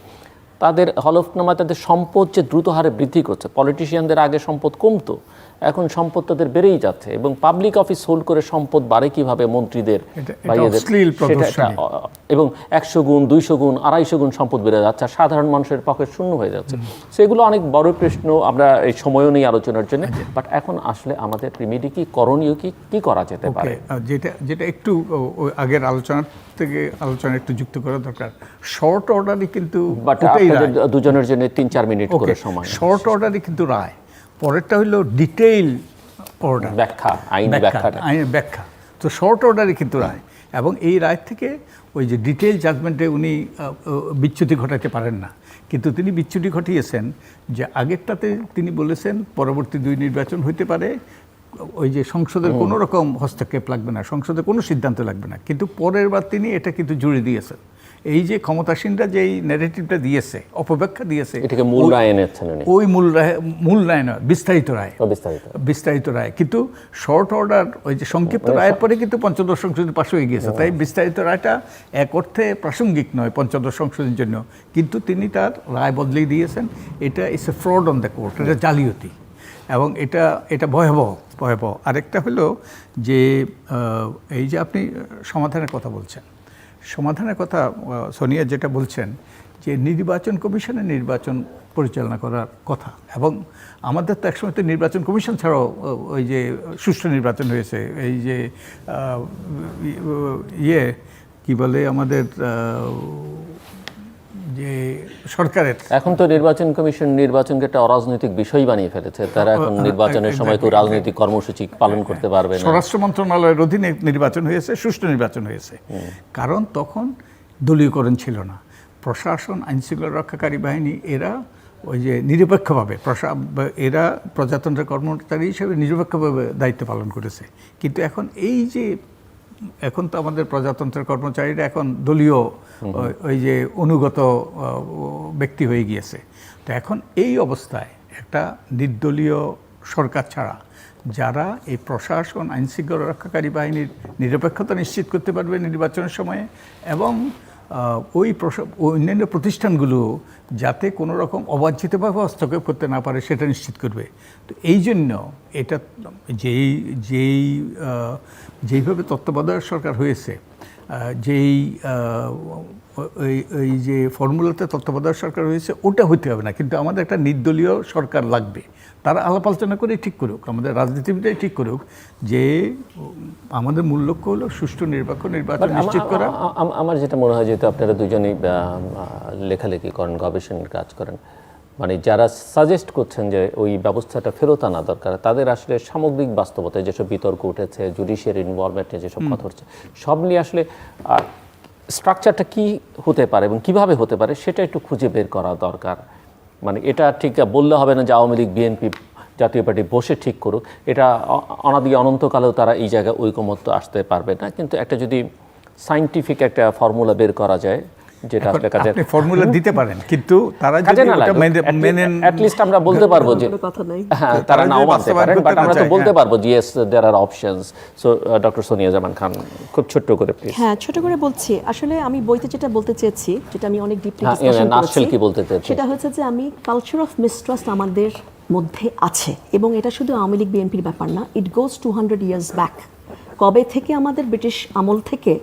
Speaker 1: তাদের হলফনামা তাদের সম্পদ যে দ্রুত হারে বৃদ্ধি করছে। পলিটিশিয়ানদের আগে সম্পদ কমতো, এখন সম্পদ তাদের বেড়েই যাচ্ছে এবং পাবলিক অফিস হোল্ড করে সম্পদ বাড়ে কিভাবে মন্ত্রীদের বা ইয়েদের, এবং 100 গুণ 200 গুণ 250 গুণ সম্পদ বেড়ে যাচ্ছে আর সাধারণ মানুষের পকেট শূন্য হয়ে যাচ্ছে। সেগুলো অনেক বড় প্রশ্ন, আমরা এই সময়ও নেই আলোচনার জন্য। বাট এখন আসলে আমাদের রিমেডি কি, করণীয় কি করা যেতে পারে?
Speaker 2: যেটা একটু আগের আলোচনা একটু যুক্ত করা দরকার। শর্ট অর্ডারই কিন্তু
Speaker 1: দুজনের জন্য 3-4 মিনিট করে সময়।
Speaker 2: শর্ট অর্ডারই কিন্তু রায়, পরেরটা হলো ডিটেইল অর্ডার,
Speaker 1: ব্যাখ্যা, আইনের
Speaker 2: ব্যাখ্যা। তো শর্ট অর্ডারই কিন্তু রায়, এবং এই রায় থেকে ওই যে ডিটেইল জাজমেন্টে উনি বিচ্যুতি ঘটাতে পারেন না, কিন্তু তিনি বিচ্যুতি ঘটিয়েছেন যে আগেরটাতে তিনি বলেছেন পরবর্তী 2 নির্বাচন হইতে পারে, ওই যে সংসদের কোনো রকম হস্তক্ষেপ লাগবে না, সংসদে কোনো সিদ্ধান্ত লাগবে না, কিন্তু পরের বার তিনি এটা কিন্তু জুড়ে দিয়েছেন। এই যে ক্ষমতাসীনরা যে ন্যারেটিভটা দিয়েছে, অপব্যাখ্যা দিয়েছে,
Speaker 1: এটাকে মূল রায় এনেছেন উনি।
Speaker 2: ওই মূল রায় নয়, বিস্তারিত রায়। কিন্তু শর্ট অর্ডার ওই যে সংক্ষিপ্ত রায়ের পরে কিন্তু পঞ্চদশ সংশোধনী পাশ হয়ে গিয়েছে, তাই বিস্তারিত রায়টা এক অর্থে প্রাসঙ্গিক নয় পঞ্চদশ সংশোধনীর জন্য, কিন্তু তিনি তার রায় বদলেই দিয়েছেন। এটা it's a fraud on the court, এটা জালিয়াতি, এবং এটা ভয়াবহ। আরেকটা হলো যে এই যে আপনি সমাধানের কথা বলছেন, সমাধানের কথা সোনিয়া যেটা বলছেন যে নির্বাচন কমিশনে নির্বাচন পরিচালনা করার কথা, এবং আমাদের তো একসময় তো নির্বাচন কমিশন ছাড়াও ওই যে সুষ্ঠু নির্বাচন হয়েছে, এই যে কি বলে আমাদের যে সরকারের,
Speaker 1: এখন তো নির্বাচন কমিশন নির্বাচনকে একটা অরাজনৈতিক বিষয় বানিয়ে ফেলেছে। তারা এখন নির্বাচনের সময় তো রাজনৈতিক কর্মসূচি পালন করতে পারবে না।
Speaker 2: স্বরাষ্ট্র মন্ত্রণালয়ের অধীনে নির্বাচন হয়েছে, সুষ্ঠু নির্বাচন হয়েছে, কারণ তখন দলীয়করণ ছিল না। প্রশাসন, আইনশৃঙ্খলা রক্ষাকারী বাহিনী এরা ওই যে নিরপেক্ষভাবে এরা প্রজাতন্ত্রের কর্মচারী হিসেবে নিরপেক্ষভাবে দায়িত্ব পালন করেছে। কিন্তু এখন এই যে এখন তো আমাদের প্রজাতন্ত্রের কর্মচারীরা এখন দলীয় ওই যে অনুগত ব্যক্তি হয়ে গিয়েছে। তো এখন এই অবস্থায় একটা নির্দলীয় সরকার ছাড়া যারা এই প্রশাসন, আইনশৃঙ্খলা রক্ষাকারী বাহিনীর নিরপেক্ষতা নিশ্চিত করতে পারবে নির্বাচনের সময়ে, এবং ওই অন্যান্য প্রতিষ্ঠানগুলো যাতে কোনো রকম অবাঞ্ছিতভাবে হস্তক্ষেপ করতে না পারে সেটা নিশ্চিত করবে। তো এই জন্য এটা যেইভাবে তত্ত্বাবধায়ক সরকার হয়েছে, এই যে ফর্মুলাতে তত্ত্বাবধায়ক সরকার হয়েছে, ওটা হইতে হবে না, কিন্তু আমাদের একটা নির্দলীয় সরকার লাগবে। তারা আলাপ আলোচনা করে ঠিক করুক, আমাদের রাজনীতিবিদরাই ঠিক করুক যে আমাদের মূল লক্ষ্য হলো সুষ্ঠু নির্বাচন নিশ্চিত করা।
Speaker 1: আমার যেটা মনে হয়, যেহেতু আপনারা দুজনেই লেখালেখি করেন, গবেষণার কাজ করেন, মানে যারা সাজেস্ট করছেন যে ওই ব্যবস্থাটা ফেরত আনা দরকার, তাদের আসলে সামগ্রিক বাস্তবতায় যেসব বিতর্ক উঠেছে, জুডিশিয়ারি ইনভলভমেন্টে যেসব কথা হচ্ছে, সব নিয়ে আসলে স্ট্রাকচারটা কি হতে পারে এবং কিভাবে হতে পারে সেটা একটু খুঁজে বের করা দরকার। মানে এটা ঠিক বললে হবে না যে আওয়ামী লীগ, বিএনপি, জাতীয় পার্টি বসে ঠিক করুক, এটা অনাদি অনন্তকালেও তারা এই জায়গায় ঐকমত্য আসতে পারবে না। কিন্তু একটা যদি সায়েন্টিফিক একটা ফর্মুলা বের করা যায়, যেটা আসলে কাজে
Speaker 2: আপনি ফর্মুলা দিতে পারেন, কিন্তু তারা যদি
Speaker 1: অ্যাট লিস্ট আমরা বলতে পারবো যে হ্যাঁ, তারা নাও মানতে পারেন, বাট আমরা তো বলতে পারবো যে yes there are options. So doctor Sonia Zaman Khan, খুব ছোট্ট করে প্লিজ।
Speaker 3: হ্যাঁ, ছোট করে বলছি। আসলে আমি বইতে যেটা বলতে চেয়েছি, যেটা আমি অনেক ডিপলি ডিসকাশন করেছি,
Speaker 1: কি বলতে চেয়েছি
Speaker 3: সেটা হচ্ছে যে আমি কালচার অফ মিসট্রাস্ট আমাদের মধ্যে আছে, এবং এটা শুধু আওয়ামী লীগ বিএনপির ব্যাপার না, ইট গোজ 200 ইয়ার্স ব্যাক। কবে থেকে আমাদের ব্রিটিশ আমল থেকে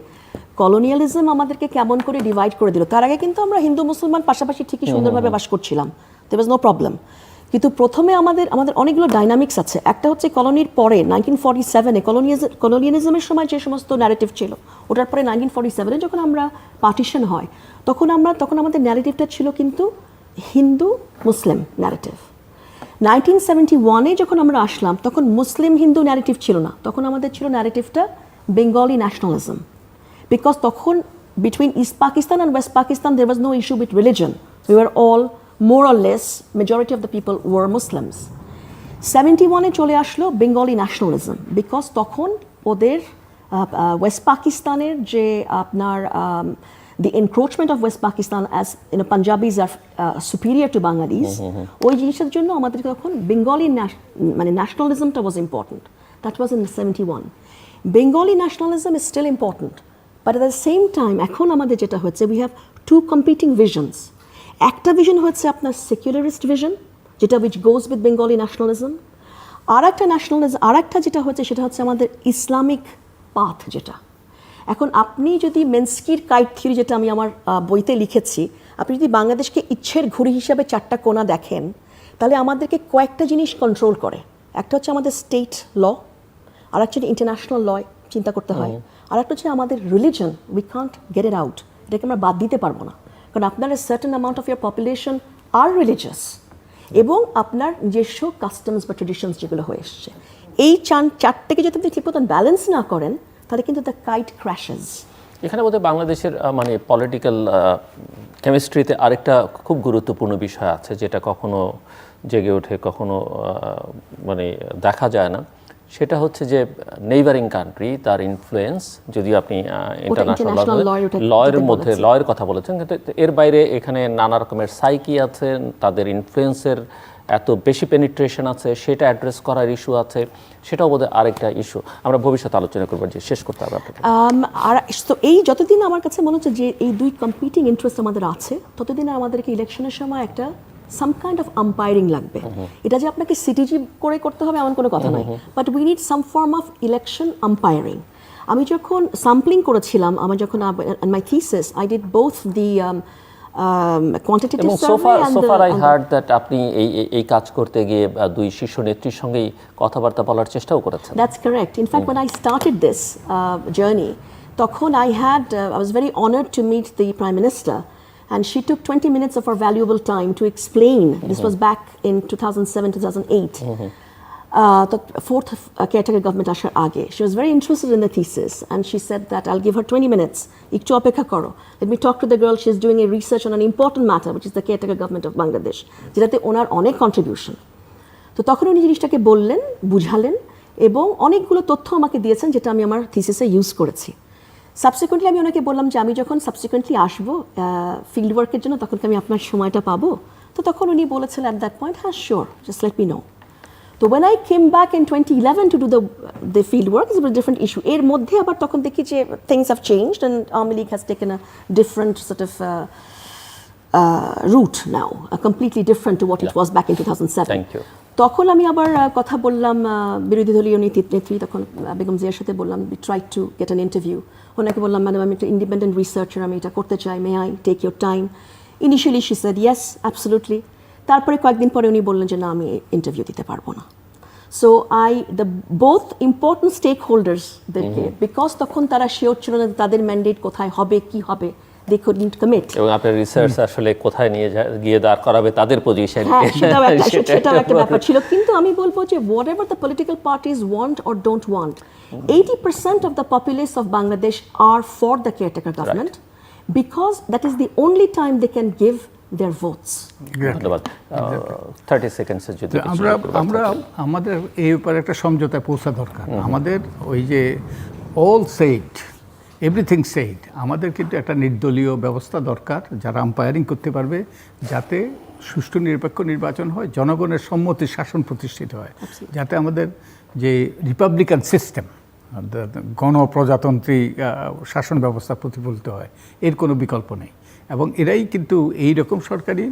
Speaker 3: কলোনিয়ালিজম আমাদেরকে কেমন করে ডিভাইড করে দিল। তার আগে কিন্তু আমরা হিন্দু মুসলমান পাশাপাশি ঠিকই সুন্দরভাবে বাস করছিলাম, দেয়ার ওয়াজ নো প্রবলেম। কিন্তু প্রথমে আমাদের অনেকগুলো ডাইনামিক্স আছে। একটা হচ্ছে কলোনির পরে 1947-এ কলোনিয়ালিজমের সময় যে সমস্ত ন্যারেটিভ ছিল, ওটার পরে 1947-এ যখন আমরা পার্টিশন হয়, তখন আমাদের ন্যারেটিভটা ছিল কিন্তু হিন্দু মুসলিম ন্যারেটিভ। 1971-এ যখন আমরা আসলাম, তখন মুসলিম হিন্দু ন্যারেটিভ ছিল না, তখন আমাদের ছিল ন্যারেটিভটা বেঙ্গলি ন্যাশনালিজম। Because তখন between East Pakistan and West Pakistan there was no issue with religion. We were all more or less, majority of the people were Muslims. 71-এ চলে আসলো বেঙ্গলি ন্যাশনালিজম, বিকজ তখন ওদের ওয়েস্ট পাকিস্তানের যে আপনার the encroachment of West Pakistan as Punjabis are superior to Bengalis, ওই জিনিসের জন্য আমাদের তখন বেঙ্গলি মানে ন্যাশনালিজমটা was important. That was in 71. Bengali nationalism is still important. But at the same time, এখন আমাদের যেটা হচ্ছে, we have two competing visions. একটা vision হচ্ছে আপনার secularist vision, যেটা which goes with Bengali nationalism. আর একটা ন্যাশনালিজম, আর একটা যেটা হচ্ছে সেটা হচ্ছে আমাদের ইসলামিক পাথ যেটা। এখন আপনি যদি মেনস্কির কাইট থিওরি, যেটা আমি আমার বইতে লিখেছি, আপনি যদি বাংলাদেশকে ইচ্ছের ঘুড়ি হিসাবে 4টা কোণা দেখেন, তাহলে আমাদেরকে কয়েকটা জিনিস কন্ট্রোল করে। একটা হচ্ছে আমাদের স্টেট ল, আর একটা হচ্ছে ইন্টারন্যাশনাল ল চিন্তা করতে হয়, আর একটা হচ্ছে আমাদের religion, we can't get it out, এটাকে আমরা বাদ দিতে পারবো না। কারণ আপনার certain amount of your population are religious, এবং আপনার নিজস্ব কাস্টমস বা ট্রেডিশনস যেগুলো হয়ে এসছে, এই চারটাকে যদি আপনি ঠিক মতন ব্যালেন্স না করেন, তাহলে কিন্তু দ্য কাইট ক্র্যাশেস।
Speaker 1: এখানে বোধহয় বাংলাদেশের মানে পলিটিক্যাল কেমিস্ট্রিতে আরেকটা খুব গুরুত্বপূর্ণ বিষয় আছে, যেটা কখনো জেগে ওঠে, কখনো মানে দেখা যায় না। সেটা হচ্ছে যে নেইবারিং কান্ট্রি, তার ইনফ্লুয়েন্স, যদি আপনি ইন্টারন্যাশনাল লয়ের মধ্যে লয়ের কথা বলেছেন, কিন্তু এর বাইরে এখানে নানা রকমের সাইকি আছে, তাদের ইনফ্লুয়েন্সের এত বেশি পেনিট্রেশন আছে, সেটা অ্যাড্রেস করার ইস্যু আছে, সেটাও বোধহয় আরেকটা ইস্যু। আমরা ভবিষ্যতে আলোচনা করবো, যে শেষ করতে হবে আপনাকে।
Speaker 3: আর তো এই যতদিন আমার কাছে মনে হচ্ছে যে এই দুই কম্পিটিং ইন্টারেস্ট আমাদের আছে, ততদিন আমাদেরকে ইলেকশনের সময় একটা সাম কাইন্ড অফ আম্পায়ারিং লাগবে। এটা যে আপনাকে সিটিজি করে করতে হবে এমন কোনো কথা নাই, but we need some form of election umpiring. আমি যখন স্যাম্পলিং করেছিলাম, আমার যখন my thesis, I did both the quantitative survey and
Speaker 1: so far I heard that আপনি এই কাজ করতে গিয়ে দুই শীর্ষ নেত্রীর সঙ্গেই কথাবার্তা বলার চেষ্টাও করেছেন।
Speaker 3: That's correct. In fact, when I started this journey, তখন I was very honored to meet the Prime Minister, and she took 20 minutes of her valuable time to explain. This was back in 2007-2008. The fourth caretaker government আসার আগে. She was very interested in the thesis, and she said that I'll give her 20 minutes. একটু অপেক্ষা করো. Let me talk to the girl. She's doing a research on an important matter, which is the caretaker government of Bangladesh. যেটাতে ওনার অনেক contribution. তো তখন উনি জিনিসটাকে বললেন, বুঝালেন, এবং অনেকগুলো তথ্য আমাকে দিয়েছেন, যেটা আমি আমার থিসিসে ইউজ করেছি। সাবসিকুয়েন্টলি আমি ওনাকে বললাম যে আমি যখন সাবসিকুয়েন্টলি আসবো ফিল্ড ওয়ার্কের জন্য, তখন কি আমি আপনার সময়টা পাবো? তো তখন উনি বলেছিলেন অ্যাট দ্যাট পয়েন্ট, হ্যাঁ sure, just let me no. তো when I came back in 2011 to do the field work, it's a different issue. এর মধ্যে আবার তখন দেখি যে things have changed and Army League has taken a different sort of route now, completely different to what it was back in 2007.
Speaker 1: Thank you.
Speaker 3: তখন আমি আবার কথা বললাম বিরোধী দলীয় নেত্রী, তখন বেগম জিয়ার সাথে বললাম, we tried to get an interview. ওনাকে বললাম, ম্যাডাম আমি একটা ইন্ডিপেন্ডেন্ট রিসার্চার, আমি এটা করতে চাই, may I take your time? Initially she said yes, absolutely. তারপরে কয়েকদিন পরে উনি বললেন যে না, আমি ইন্টারভিউ দিতে পারবো না। সো both important stakeholders দেরকে, বিকজ তখন তারা শিওর ছিল না তাদের ম্যান্ডেট কোথায় হবে, কি হবে, they couldn't commit.
Speaker 1: এবং আপনার রিসার্চ আসলে কোথায় নিয়ে গিয়ে দাঁড় করাবে তাদের পজিশন,
Speaker 3: সেটাও একটা ব্যাপার ছিল। কিন্তু আমি বলবো যে whatever the political parties want or don't want, 80% of the populace of Bangladesh are for the caretaker government, because that is the only time they can give their votes.
Speaker 1: ধন্যবাদ। 30 সেকেন্ডস যদি
Speaker 2: আমরা আমাদের এই ব্যাপারে একটা সমঝোতায় পৌঁছা দরকার। আমাদের ওই যে অল সেড, এভরিথিং সেড, আমাদের কিন্তু একটা নির্দলীয় ব্যবস্থা দরকার, যারা আম্পায়ারিং করতে পারবে, যাতে সুষ্ঠু নিরপেক্ষ নির্বাচন হয়, জনগণের সম্মতি শাসন প্রতিষ্ঠিত হয়, যাতে আমাদের যে রিপাবলিকান সিস্টেম, গণপ্রজাতন্ত্রী শাসন ব্যবস্থা প্রতিফলিত হয়, এর কোনো বিকল্প নেই। এবং এরাই কিন্তু এই রকম সরকারি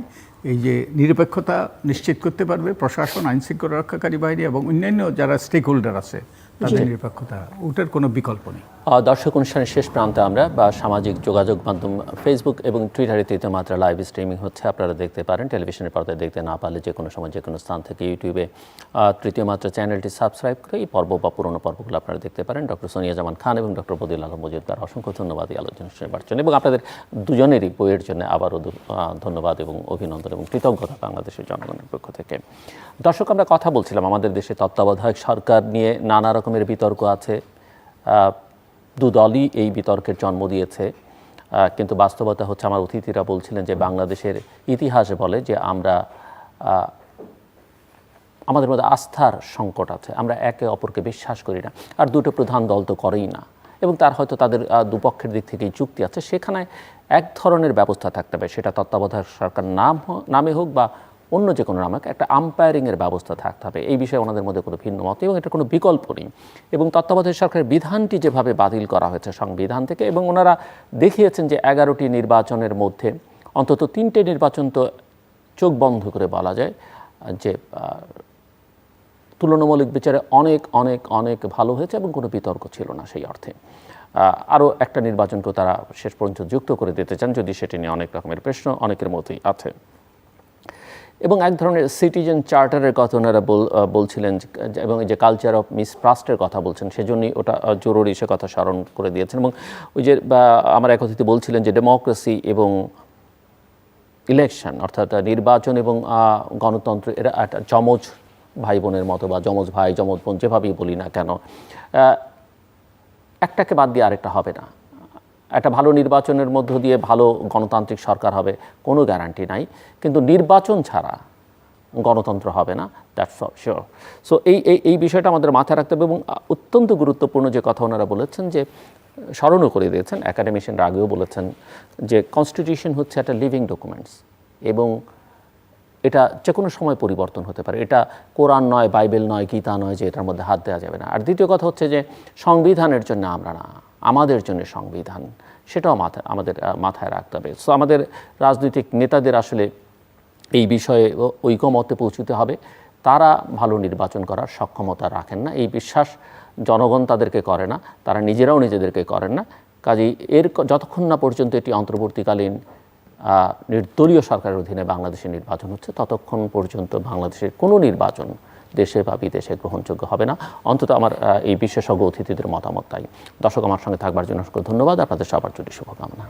Speaker 2: এই যে নিরপেক্ষতা নিশ্চিত করতে পারবে, প্রশাসন, আইনশৃঙ্খলা রক্ষাকারী বাহিনী এবং অন্যান্য যারা স্টেক হোল্ডার আছে, তাদের নিরপেক্ষতা, ওটার কোনো বিকল্প নেই।
Speaker 1: দর্শক অনুষ্ঠানের শেষ প্রান্তে আমরা সামাজিক যোগাযোগ মাধ্যম ফেসবুক এবং টুইটারে তৃতীয় মাত্রা লাইভ স্ট্রিমিং হচ্ছে, আপনারা দেখতে পারেন। টেলিভিশনের পর্দায় দেখতে না পারলে যে কোনো সময় যে কোনো স্থান থেকে ইউটিউবে তৃতীয় মাত্রা চ্যানেলটি সাবস্ক্রাইব করে এই পর্ব বা পুরনো পর্বগুলো আপনারা দেখতে পারেন। ডক্টর সোনিয়া জামান খান এবং ডক্টর বদিউল আলম মজুমদার, অসংখ্য ধন্যবাদ এই আলোচনা শুনবার জন্য, এবং আপনাদের দুজনেরই বইয়ের জন্য আবারও ধন্যবাদ এবং অভিনন্দন এবং কৃতজ্ঞতা বাংলাদেশের জনগণের পক্ষ থেকে। দর্শক, আমরা কথা বলছিলাম আমাদের দেশে তত্ত্বাবধায়ক সরকার নিয়ে নানা রকমের বিতর্ক আছে। দুদলই এই বিতর্কের জন্ম দিয়েছে, কিন্তু বাস্তবতা হচ্ছে, আমার অতিথিরা বলছিলেন যে বাংলাদেশের ইতিহাস বলে যে আমাদের মধ্যে আস্থার সংকট আছে, আমরা একে অপরকে বিশ্বাস করি না, আর দুটো প্রধান দল তো করেই না, এবং তার হয়তো তাদের দুপক্ষের দিক থেকেই যুক্তি আছে। সেখানে এক ধরনের ব্যবস্থা থাকতে হবে, সেটা তত্ত্বাবধায়ক সরকার নামে হোক বা অন্য যে কোনো নামে, একটা আম্পায়ারিংয়ের ব্যবস্থা থাকতে হবে। এই বিষয়ে ওনাদের মধ্যে কোনো ভিন্ন মত এবং এটার কোনো বিকল্প নেই। এবং তত্ত্বাবধায়ক সরকারের বিধানটি যেভাবে বাতিল করা হয়েছে সংবিধান থেকে, এবং ওনারা দেখিয়েছেন যে 11টি নির্বাচনের মধ্যে অন্তত 3টে নির্বাচন তো চোখ বন্ধ করে বলা যায় যে তুলনামূলক বিচারে অনেক অনেক অনেক ভালো হয়েছে এবং কোনো বিতর্ক ছিল না সেই অর্থে। আরও একটা নির্বাচনকেও তারা শেষ পর্যন্ত যুক্ত করে দিতে চান, যদি সেটি নিয়ে অনেক রকমের প্রশ্ন অনেকের মধ্যেই আছে। এবং এক ধরনের সিটিজেন চার্টারের কথা ওনারা বলছিলেন, এবং এই যে কালচার অফ মিসট্রাস্টের কথা বলছেন, সেজন্যই ওটা জরুরি, সে কথা স্মরণ করে দিয়েছেন। এবং ওই যে আমার এক অতিথি বলছিলেন যে ডেমোক্রেসি এবং ইলেকশন, অর্থাৎ নির্বাচন এবং গণতন্ত্র, এরা একটা যমজ ভাই বোনের মতো, বা যমজ ভাই যমজ বোন যেভাবেই বলি না কেন, একটাকে বাদ দিয়ে আরেকটা হবে না। একটা ভালো নির্বাচনের মধ্য দিয়ে ভালো গণতান্ত্রিক সরকার হবে কোনো গ্যারান্টি নাই, কিন্তু নির্বাচন ছাড়া গণতন্ত্র হবে না, দ্যাটস শিওর। সো এই বিষয়টা আমাদের মাথায় রাখতে হবে। এবং অত্যন্ত গুরুত্বপূর্ণ যে কথা ওনারা বলেছেন, যে স্মরণও করে দিয়েছেন, একাডেমিশিয়ানরা আগেও বলেছেন, যে কনস্টিটিউশন হচ্ছে একটা লিভিং ডকুমেন্টস, এবং এটা যে কোনো সময় পরিবর্তন হতে পারে। এটা কোরআন নয়, বাইবেল নয়, গীতা নয় যে এটার মধ্যে হাত দেওয়া যাবে না। আর দ্বিতীয় কথা হচ্ছে যে সংবিধানের জন্য আমরা না, আমাদের জন্য সংবিধান, সেটাও আমাদের মাথায় রাখতে হবে। সো আমাদের রাজনৈতিক নেতাদের আসলে এই বিষয়ে ঐকমত্যে পৌঁছতে হবে। তারা ভালো নির্বাচন করার সক্ষমতা রাখেন না, এই বিশ্বাস জনগণ তাদেরকে করে না, তারা নিজেরাও নিজেদেরকে করেন না। কাজেই যতক্ষণ না পর্যন্ত এটি অন্তর্বর্তীকালীন নির্দলীয় সরকারের অধীনে বাংলাদেশের নির্বাচন হচ্ছে, ততক্ষণ পর্যন্ত বাংলাদেশের কোনো নির্বাচন দেশে বা বিদেশে গ্রহণযোগ্য হবে না। অন্তত আমার এই বিশেষজ্ঞ অতিথিদের মতামত তাই। দর্শক, আমার সঙ্গে থাকবার জন্য অসংখ্য ধন্যবাদ। আপনাদের সবার জন্য শুভকামনা।